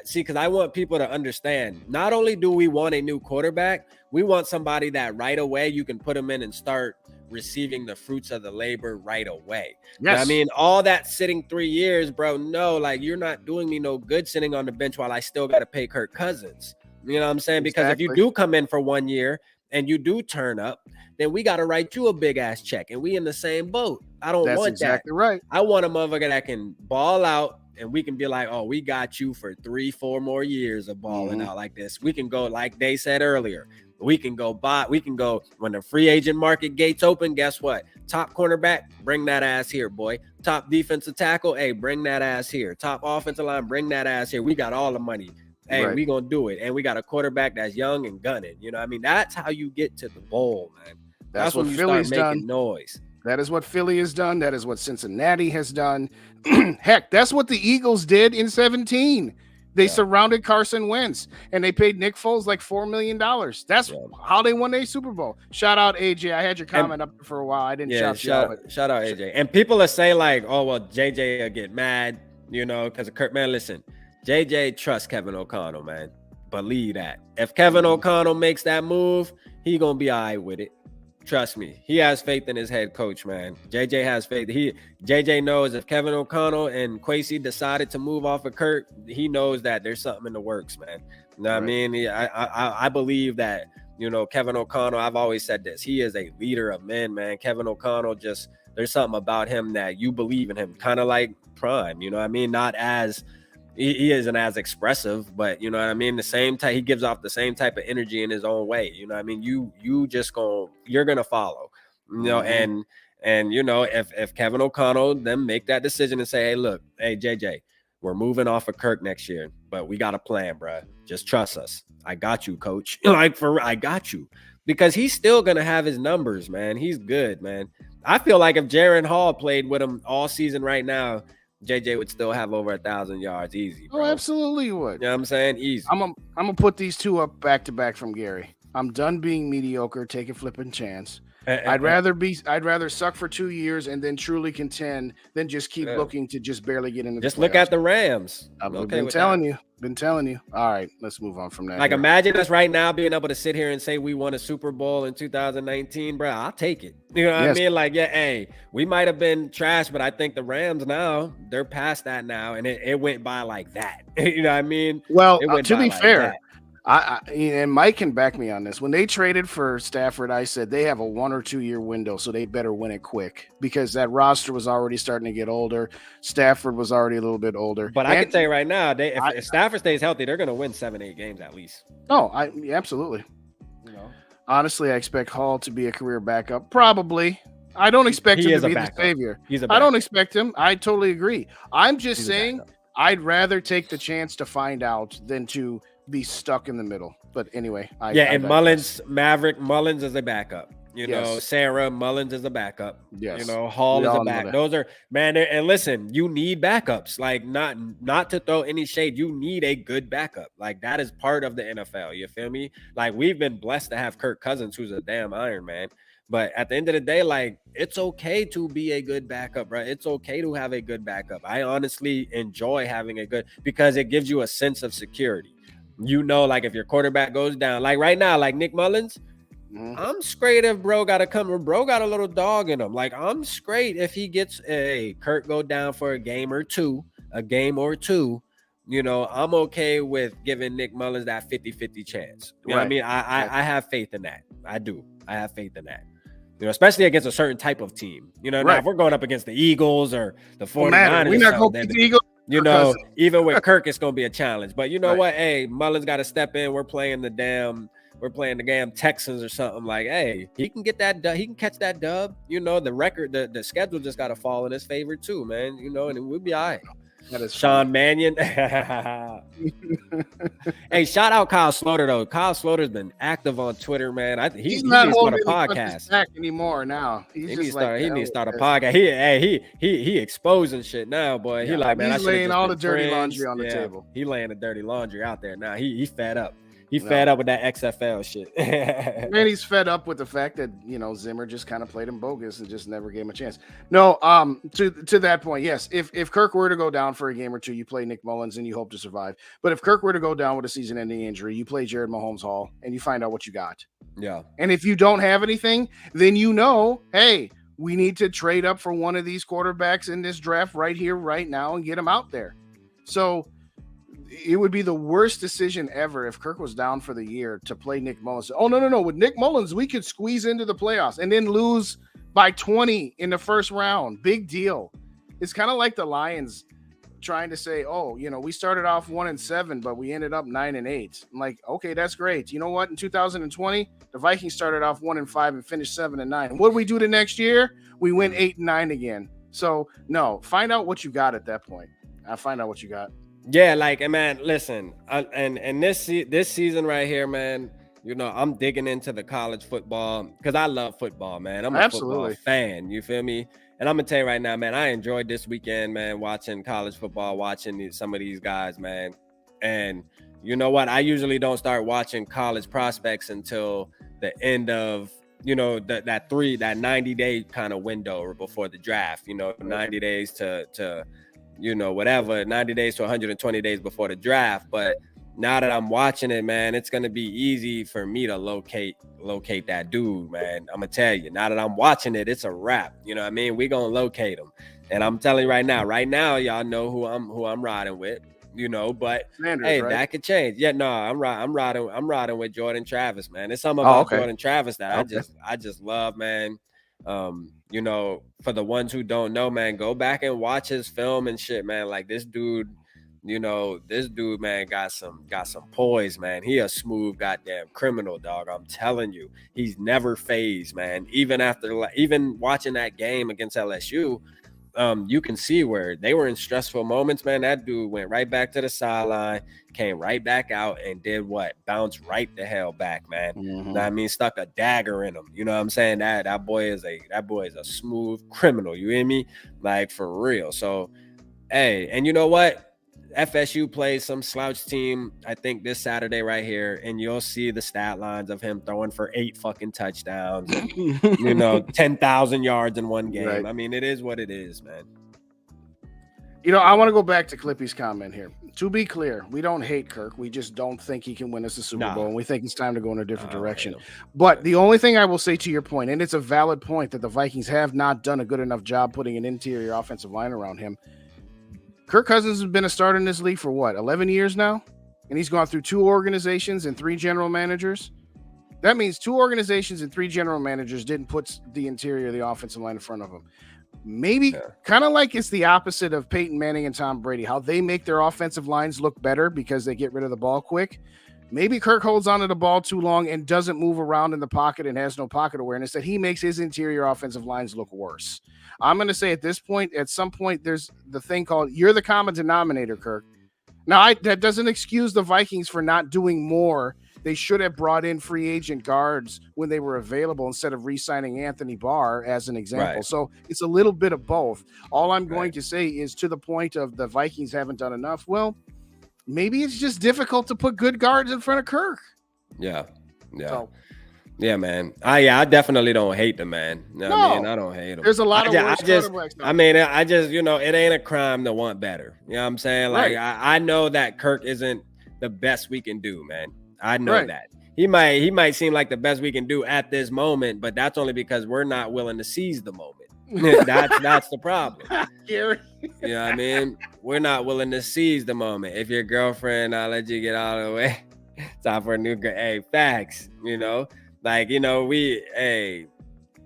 see, because I want people to understand. Not only do we want a new quarterback, we want somebody that right away you can put him in and start receiving the fruits of the labor right away. Yes. You know I mean, all that sitting 3 years, bro. No, like, you're not doing me no good sitting on the bench while I still got to pay Kirk Cousins. You know what I'm saying? Because if you do come in for 1 year and you do turn up, then we got to write you a big ass check, and we in the same boat. I don't want exactly that. Right. I want a motherfucker that can ball out, and we can be like, oh, we got you for 3-4 more years of balling out like this. We can go, like they said earlier, we can go when the free agent market gates open. Guess what? Top cornerback, bring that ass here, boy. Top defensive tackle, hey, bring that ass here. Top offensive line, bring that ass here. We got all the money. Hey, we gonna do it. And we got a quarterback that's young and gunning. You know what I mean? That's how you get to the bowl, man. That's when you Philly's start making noise. That is what Philly has done. That is what Cincinnati has done. Heck, that's what the Eagles did in 2017. They surrounded Carson Wentz, and they paid Nick Foles like $4 million. That's how they won a Super Bowl. Shout out, AJ. I had your comment up for a while. I didn't shout you out. Shout out, AJ. And people are saying like, oh, well, JJ will get mad, you know, because of Kurt. Man, listen, JJ trusts Kevin O'Connell, man. Believe that. If Kevin O'Connell makes that move, he going to be all right with it. Trust me, he has faith in his head coach, man. JJ has faith. JJ knows if Kevin O'Connell and Kwesi decided to move off of Kirk, he knows that there's something in the works, man. You know what I mean? I believe that, Kevin O'Connell, I've always said this, he is a leader of men, man. Kevin O'Connell, there's something about him that you believe in him, kind of like Prime, you know what I mean? Not as, he isn't as expressive, but you know what I mean? The same type, he gives off the same type of energy in his own way. You know what I mean? You're gonna follow, and if Kevin O'Connell then make that decision and say, hey JJ, we're moving off of Kirk next year, but we got a plan, bro. Just trust us. I got you, coach. I got you, because he's still gonna have his numbers, man. He's good, man. I feel like if Jaron Hall played with him all season right now, JJ would still have over 1,000 yards easy, bro. Oh, absolutely would. You know what I'm saying? Easy. I'm gonna put these two up back to back from Gary. I'm done being mediocre, take a flipping chance. I'd rather suck for 2 years and then truly contend than just keep looking to just barely get into the playoffs. Look at the Rams. I've been telling you. All right, let's move on from that. Like, imagine us right now being able to sit here and say we won a Super Bowl in 2019, bro. I'll take it. You know what I mean? Like, we might have been trash, but I think the Rams now, they're past that now, and it went by like that. You know what I mean? Well, to be fair, and Mike can back me on this. When they traded for Stafford, I said they have a 1 or 2 year window, so they better win it quick, because that roster was already starting to get older. Stafford was already a little bit older. But I can tell you right now, if Stafford stays healthy, they're going to win 7-8 games at least. Oh, absolutely. Honestly, I expect Hall to be a career backup. Probably. I don't expect him to be the savior. I don't expect him. I totally agree. I'm just saying I'd rather take the chance to find out than to be stuck in the middle. But anyway, Mullins is a backup. Sarah Mullins is a backup. Yes. Hall is a backup. Those are, man. And listen, you need backups. Like, not to throw any shade, you need a good backup. Like, that is part of the NFL. You feel me? Like, we've been blessed to have Kirk Cousins, who's a damn Iron Man. But at the end of the day, like, it's okay to be a good backup, right? It's okay to have a good backup. I honestly enjoy having because it gives you a sense of security. Like, if your quarterback goes down, like right now, like Nick Mullins, I'm straight if bro got a little dog in him. Like, I'm straight if he gets Kirk go down for a game or two. I'm okay with giving Nick Mullins that 50-50 chance. You know what I mean? I have faith in that. I do. I have faith in that. Especially against a certain type of team. Now if we're going up against the Eagles or the 49ers, we're not going to beat the Eagles. Even with Kirk, it's going to be a challenge. But what? Hey, Mullins got to step in. We're playing the damn Texans or something. Like, hey, he can get that. He can catch that dub. The record, the schedule just got to fall in his favor too, man. And we'll be all right. That is Sean Mannion. Hey, shout out Kyle Sloter though. Kyle Sloter's been active on Twitter, man. He's not holding a podcast back anymore now. He needs to start a podcast. He exposing shit now, boy. He like, man, he's laying all the dirty laundry on the table. He laying the dirty laundry out there now. He fed up. He fed up with that XFL shit. Man, he's fed up with the fact that, Zimmer just kind of played him bogus and just never gave him a chance. No, to that point, yes, if Kirk were to go down for a game or two, you play Nick Mullins and you hope to survive. But if Kirk were to go down with a season-ending injury, you play Jared Mahomes Hall and you find out what you got. Yeah. And if you don't have anything, then hey, we need to trade up for one of these quarterbacks in this draft right here, right now, and get them out there. So it would be the worst decision ever if Kirk was down for the year to play Nick Mullins. Oh, no. With Nick Mullins, we could squeeze into the playoffs and then lose by 20 in the first round. Big deal. It's kind of like the Lions trying to say, we started off 1-7, but we ended up 9-8. I'm like, okay, that's great. You know what? In 2020, the Vikings started off 1-5 and finished 7-9. What did we do the next year? We went 8-9 again. So no, find out what you got at that point. Find out what you got. Yeah, like, man, listen, and this season right here, man, I'm digging into the college football because I love football, man. I'm a football fan. You feel me? And I'm gonna tell you right now, man, I enjoyed this weekend, man, watching college football, watching some of these guys, man. And you know what? I usually don't start watching college prospects until the end of that 90-day kind of window before the draft. 90 days to 90 days to 120 days before the draft. But now that I'm watching it, man, it's gonna be easy for me to locate that dude, man. I'm gonna tell you, now that I'm watching it, it's a wrap. You know what I mean? We gonna locate him. And I'm telling you right now, y'all know who I'm riding with, you know, but Sanders, hey, right? that could change. Yeah, no, I'm riding with Jordan Travis, man. It's something Oh, about okay. Jordan Travis that Okay. I just love, man. You know, for the ones who don't know, man, go back and watch his film and shit, man. Like this dude, you know, man, got some poise, man. He a smooth goddamn criminal, dog. I'm telling you, he's never phased, man. Even watching that game against LSU, you can see where they were in stressful moments, man. That dude went right back to the sideline, came right back out, and did what? Bounced right the hell back, man. Mm-hmm. I mean, stuck a dagger in him. You know what I'm saying? That boy is a smooth criminal. You hear me? Like for real. So, hey, and you know what? FSU plays some slouch team, I think, this Saturday right here, and you'll see the stat lines of him throwing for 8 fucking touchdowns and, you know, 10,000 yards in one game. Right. I mean, it is what it is, man. You know, I want to go back to Clippy's comment here. To be clear, we don't hate Kirk. We just don't think he can win us the Super Bowl, and we think it's time to go in a different direction. But the only thing I will say to your point, and it's a valid point, that the Vikings have not done a good enough job putting an interior offensive line around him. Kirk Cousins has been a starter in this league for what, 11 years now? And he's gone through 2 organizations and 3 general managers. That means 2 organizations and 3 general managers didn't put the interior of the offensive line in front of him. Maybe kind of like it's the opposite of Peyton Manning and Tom Brady, how they make their offensive lines look better because they get rid of the ball quick. Maybe Kirk holds onto the ball too long and doesn't move around in the pocket and has no pocket awareness, that he makes his interior offensive lines look worse. I'm going to say at this point, at some point, there's the thing called you're the common denominator, Kirk. Now, that doesn't excuse the Vikings for not doing more. They should have brought in free agent guards when they were available instead of re-signing Anthony Barr as an example. Right. So it's a little bit of both. All I'm going to say is, to the point of the Vikings haven't done enough. Well, maybe it's just difficult to put good guards in front of Kirk. Yeah. So, yeah, man. I definitely don't hate the man. No, I mean, I don't hate him. There's a lot of worse quarterbacks. I just, you know, it ain't a crime to want better. You know what I'm saying? Like, Right. I know that Kirk isn't the best we can do, man. I know that. He might seem like the best we can do at this moment, but that's only because we're not willing to seize the moment. That's the problem. Gary. You know what I mean? We're not willing to seize the moment. If your girlfriend, I'll let you get out of the way. Time for a new girl. Hey, facts, you know? Like, you know,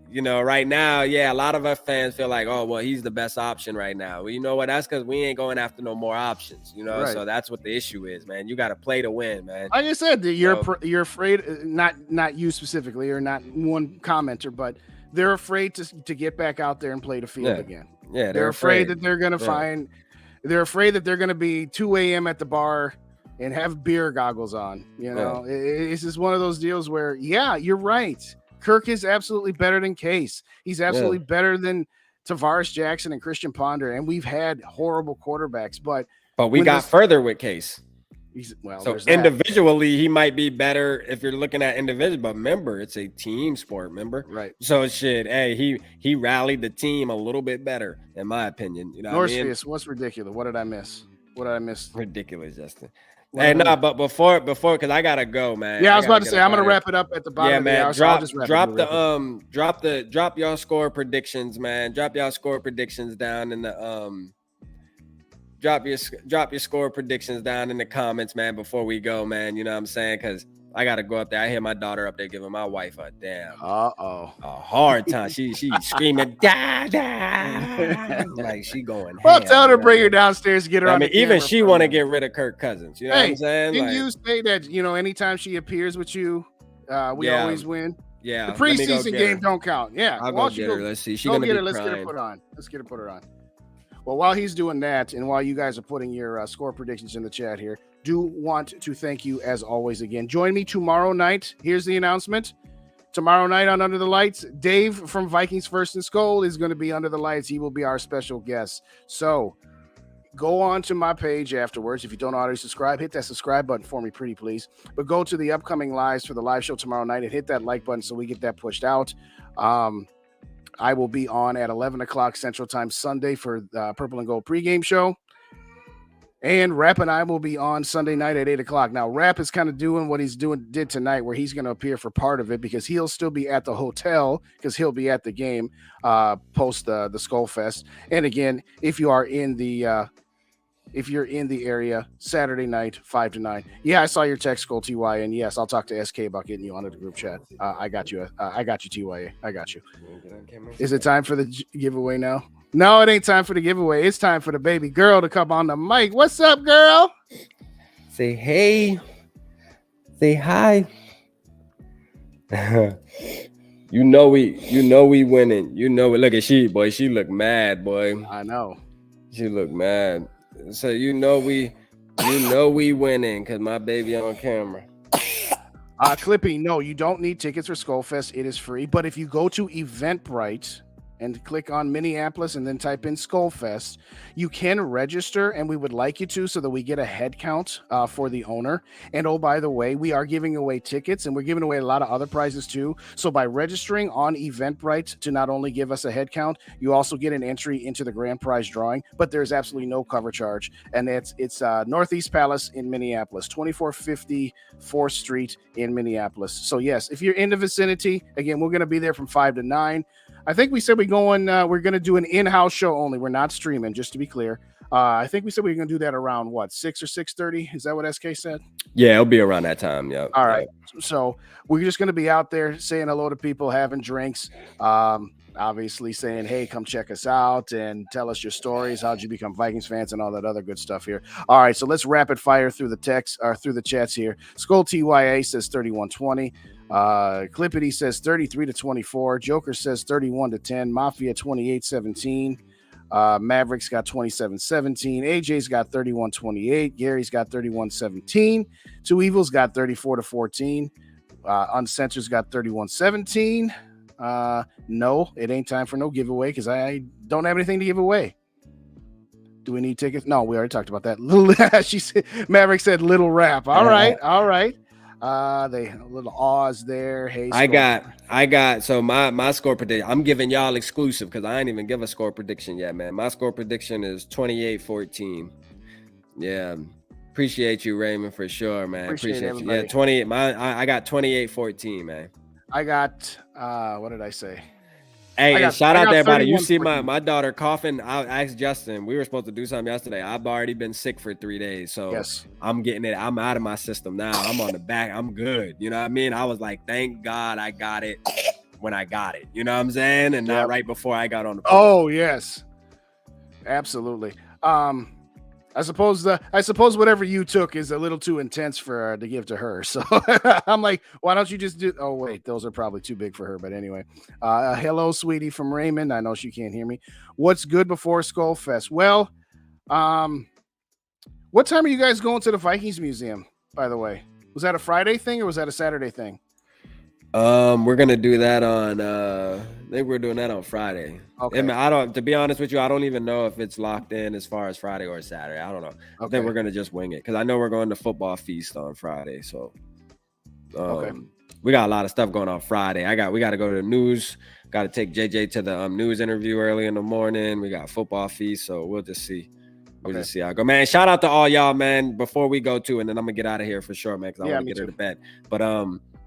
you know, right now, yeah, a lot of our fans feel like, oh, well, he's the best option right now. Well, you know what? That's because we ain't going after no more options, you know? Right. So that's what the issue is, man. You got to play to win, man. Like I said, you're afraid, not you specifically, or not one commenter, but they're afraid to get back out there and play the field again. Yeah, they're afraid that they're going to they're afraid that they're going to be 2 a.m. at the bar and have beer goggles on. You know, it's just one of those deals where, yeah, you're right. Kirk is absolutely better than Case. He's absolutely better than Tavares Jackson and Christian Ponder. And we've had horrible quarterbacks, but we got further with Case. So individually, he might be better if you're looking at individual, but remember, it's a team sport, remember? Right. So shit, hey, he rallied the team a little bit better, in my opinion. You know what I mean? What's ridiculous? What did I miss? Ridiculous, Justin. Hey, no, but before, because I gotta go, man. Yeah, I was about to say I'm gonna wrap it up at the bottom. Yeah, man. Drop y'all score predictions, man. Drop y'all score predictions down in the drop your score predictions down in the comments, man. Before we go, man. You know what I'm saying? Because I gotta go up there. I hear my daughter up there giving my wife a hard time. She screaming, da, da. Like she going. Well, tell her to bring her downstairs to get her. I mean, even she want to get rid of Kirk Cousins. You know what I'm saying? Didn't you say that? You know, anytime she appears with you, we always win. Yeah, the preseason game don't count. Yeah, I'll go get her. Let's see. She's gonna get her. Let's get her put on. Well, while he's doing that, and while you guys are putting your score predictions in the chat here, do want to thank you as always again. Join me tomorrow night. Here's the announcement. Tomorrow night on Under the Lights, Dave from Vikings First and SKOL is going to be under the lights. He will be our special guest. So go on to my page afterwards. If you don't already subscribe, hit that subscribe button for me, pretty please. But go to the upcoming lives for the live show tomorrow night and hit that like button so we get that pushed out. I will be on at 11 o'clock Central Time Sunday for the Purple and Gold pregame show. And Rap and I will be on Sunday night at 8 o'clock. Now, Rap is kind of doing what did tonight, where he's going to appear for part of it because he'll still be at the hotel because he'll be at the game post the SKOL Fest. And again, if you're in the area, Saturday night, 5 to 9. Yeah, I saw your text, SKOL TY, and yes, I'll talk to SK about getting you onto the group chat. I got you. I got you, TYA. I got you. Is it time for the giveaway now? No, it ain't time for the giveaway. It's time for the baby girl to come on the mic. What's up, girl? Say hey. Say hi. you know we winning. You know it. Look at she look mad, boy. I know. She look mad. So we winning because my baby on camera. Clippy, no, you don't need tickets for SKOL Fest. It is free. But if you go to Eventbrite and click on Minneapolis and then type in SKOL Fest, you can register, and we would like you to so that we get a head count for the owner. And oh, by the way, we are giving away tickets, and we're giving away a lot of other prizes too. So by registering on Eventbrite to not only give us a head count, you also get an entry into the grand prize drawing, but there's absolutely no cover charge. And it's Northeast Palace in Minneapolis, 2450 4th Street in Minneapolis. So yes, if you're in the vicinity, again, we're going to be there from 5 to 9. I think we said we're going to do an in-house show only. We're not streaming, just to be clear. I think we said we were going to do that around, 6 or 6:30? Is that what SK said? Yeah, it'll be around that time, yeah. All right. So we're just going to be out there saying hello to people, having drinks, obviously saying, hey, come check us out and tell us your stories. How'd you become Vikings fans and all that other good stuff here. All right, so let's rapid fire through the text or through the chats here. SKOL TYA says 31-20. Clippity says 33-24. Joker says 31-10. Mafia 28-17. Mavericks got 27-17. AJ's got 31-28. Gary's got 31-17. Two Evils got 34-14. Uncensored's got 31-17. No, it ain't time for no giveaway because I don't have anything to give away. Do we need tickets? No, we already talked about that. She said, Maverick said little rap. All right. They a little Oz there. Hey, I got so my score prediction. I'm giving y'all exclusive because I ain't even give a score prediction yet, man. My score prediction is 28-14. Yeah. Appreciate you, Raymond, for sure, man. Appreciate you. Yeah, 28. I got 28-14, man. I got what did I say? Hey, shout out to everybody. You see my daughter coughing. I asked Justin. We were supposed to do something yesterday. I've already been sick for 3 days. So yes. I'm getting it. I'm out of my system now. I'm on the back. I'm good. You know what I mean? I was like, thank God I got it when I got it. You know what I'm saying? And not right before I got on the phone. Oh, yes. Absolutely. I suppose whatever you took is a little too intense for to give to her. So I'm like, why don't you just do? Oh wait, those are probably too big for her. But anyway, hello, sweetie, from Raymond. I know she can't hear me. What's good before SKOL Fest? Well, what time are you guys going to the Vikings Museum? By the way, was that a Friday thing or was that a Saturday thing? We're gonna do that on. I think we're doing that on Friday. Okay. To be honest with you, I don't even know if it's locked in as far as Friday or Saturday. I don't know. Okay. I think we're gonna just wing it because I know we're going to football feast on Friday. So, we got a lot of stuff going on Friday. We got to go to the news. Got to take JJ to the news interview early in the morning. We got football feast, so we'll just see. We'll just see how I go, man. Shout out to all y'all, man. Before we go to, and then I'm gonna get out of here for sure, man, because I want to get her to bed. But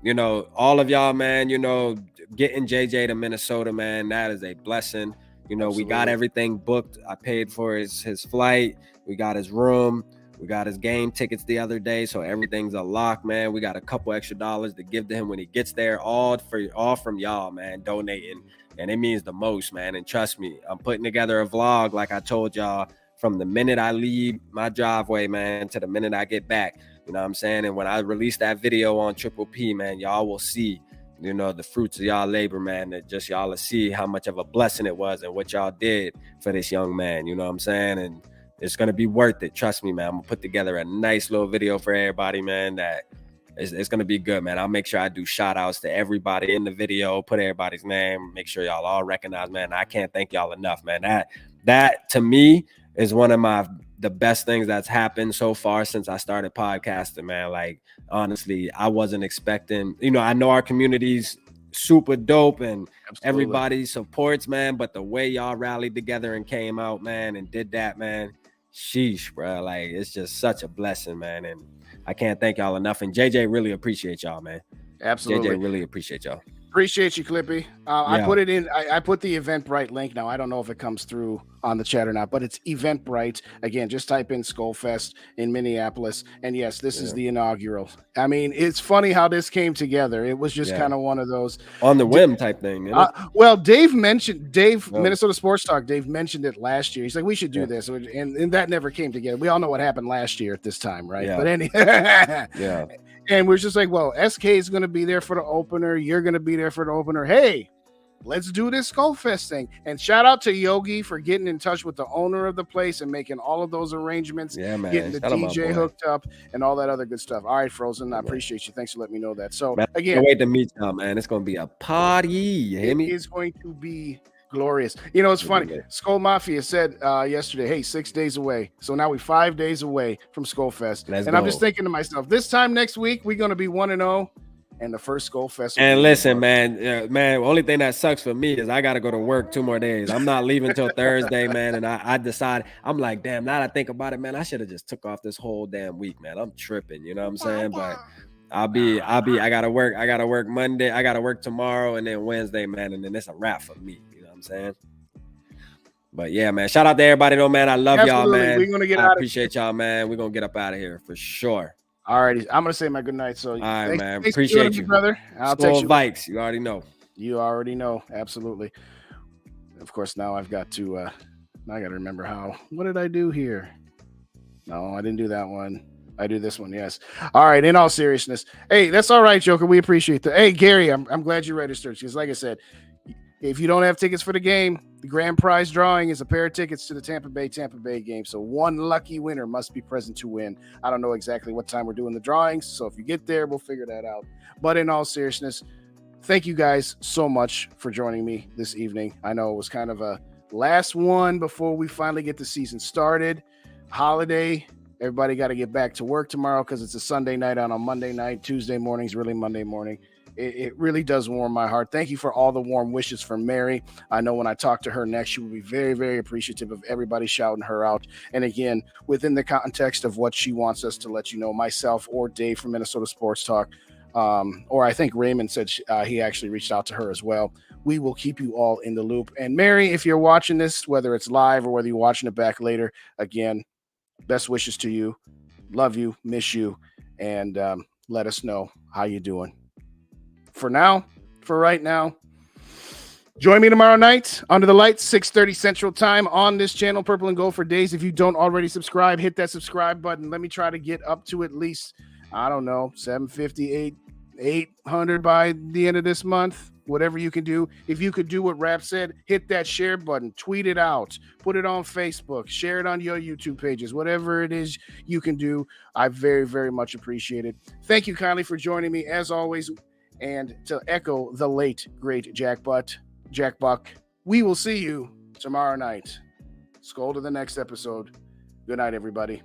you know, all of y'all, man, you know, getting JJ to Minnesota, man, that is a blessing. You know, Absolutely. We got everything booked. I paid for his flight. We got his room. We got his game tickets the other day. So everything's a lock, man. We got a couple extra dollars to give to him when he gets there. All from y'all, man, donating. And it means the most, man. And trust me, I'm putting together a vlog like I told y'all from the minute I leave my driveway, man, to the minute I get back. You know what I'm saying? And when I release that video on Triple P, man, y'all will see, you know, the fruits of y'all labor, man, that just y'all will see how much of a blessing it was and what y'all did for this young man. You know what I'm saying? And it's going to be worth it. Trust me, man. I'm going to put together a nice little video for everybody, man, that it's going to be good, man. I'll make sure I do shout outs to everybody in the video, put everybody's name, make sure y'all all recognize, man. I can't thank y'all enough, man. That to me is one of the best things that's happened so far since I started podcasting, man. Like, honestly, I wasn't expecting, you know, I know our community's super dope and Absolutely. Everybody supports, man, but the way y'all rallied together and came out, man, and did that, man, sheesh, bro. Like, it's just such a blessing, man. And I can't thank y'all enough. And JJ really appreciate y'all, man. Absolutely. JJ really appreciate y'all. Appreciate you, Clippy. I put it in. I put the Eventbrite link now. I don't know if it comes through on the chat or not, but it's Eventbrite. Again, just type in SKOL Fest in Minneapolis. And yes, this is the inaugural. I mean, it's funny how this came together. It was just kind of one of those on the whim type thing. Well, Minnesota Sports Talk, Dave mentioned it last year. He's like, we should do this. And that never came together. We all know what happened last year at this time, right? Yeah. But anyway, and we're just like, well, SK is going to be there for the opener. You're going to be there for the opener. Hey, let's do this SKOL Fest thing. And shout out to Yogi for getting in touch with the owner of the place and making all of those arrangements, getting the DJ hooked up and all that other good stuff. All right, Frozen, I appreciate you. Thanks for letting me know that. So, again, can't wait to meet y'all, man. It's going to be a party. You hear me? It's going to be glorious. You know, it's funny. SKOL Mafia said yesterday, hey, 6 days away. So now we're 5 days away from SKOL Fest. I'm just thinking to myself, this time next week, we're going to be 1-0 and the first SKOL Fest. And listen, man, only thing that sucks for me is I got to go to work 2 more days. I'm not leaving till Thursday, man. And I decided, I'm like, damn, now that I think about it, man, I should have just took off this whole damn week, man. I'm tripping, you know what I'm saying? But I gotta work Monday, I gotta work tomorrow, and then Wednesday, man, and then it's a wrap for me. You know what I'm saying? But yeah, man. Shout out to everybody though, man. I love y'all, man. We're gonna get I appreciate y'all, man. We're gonna get up out of here for sure. All righty. I'm gonna say my good night. So all right, man. Appreciate you, brother. I'll text you. Vikes, you already know. You already know, absolutely. Of course, now I've got to now I gotta remember what did I do here? No, I didn't do that one. I do this one, yes. All right, in all seriousness. Hey, that's all right, Joker. We appreciate that. Hey, Gary, I'm glad you registered because, like I said, if you don't have tickets for the game, the grand prize drawing is a pair of tickets to the Tampa Bay game. So one lucky winner must be present to win. I don't know exactly what time we're doing the drawings, so if you get there, we'll figure that out. But in all seriousness, thank you guys so much for joining me this evening. I know it was kind of a last one before we finally get the season started. Holiday. Everybody got to get back to work tomorrow because it's a Sunday night on a Monday night. Tuesday morning's really Monday morning. It really does warm my heart. Thank you for all the warm wishes for Mary. I know when I talk to her next, she will be very, very appreciative of everybody shouting her out. And again, within the context of what she wants us to let you know, myself or Dave from Minnesota Sports Talk, or I think Raymond said he actually reached out to her as well. We will keep you all in the loop. And Mary, if you're watching this, whether it's live or whether you're watching it back later, again, best wishes to you. Love you, miss you, and let us know how you're doing. For right now, join me tomorrow night under the lights, 6:30 Central Time on this channel, Purple and Gold for Days. If you don't already subscribe, hit that subscribe button. Let me try to get up to at least, I don't know, 750, 800 by the end of this month. Whatever you can do. If you could do what Rap said, hit that share button, tweet it out, put it on Facebook, share it on your YouTube pages, whatever it is you can do. I very, very much appreciate it. Thank you kindly for joining me as always. And to echo the late, great Jack Buck, we will see you tomorrow night. SKOL to the next episode. Good night, everybody.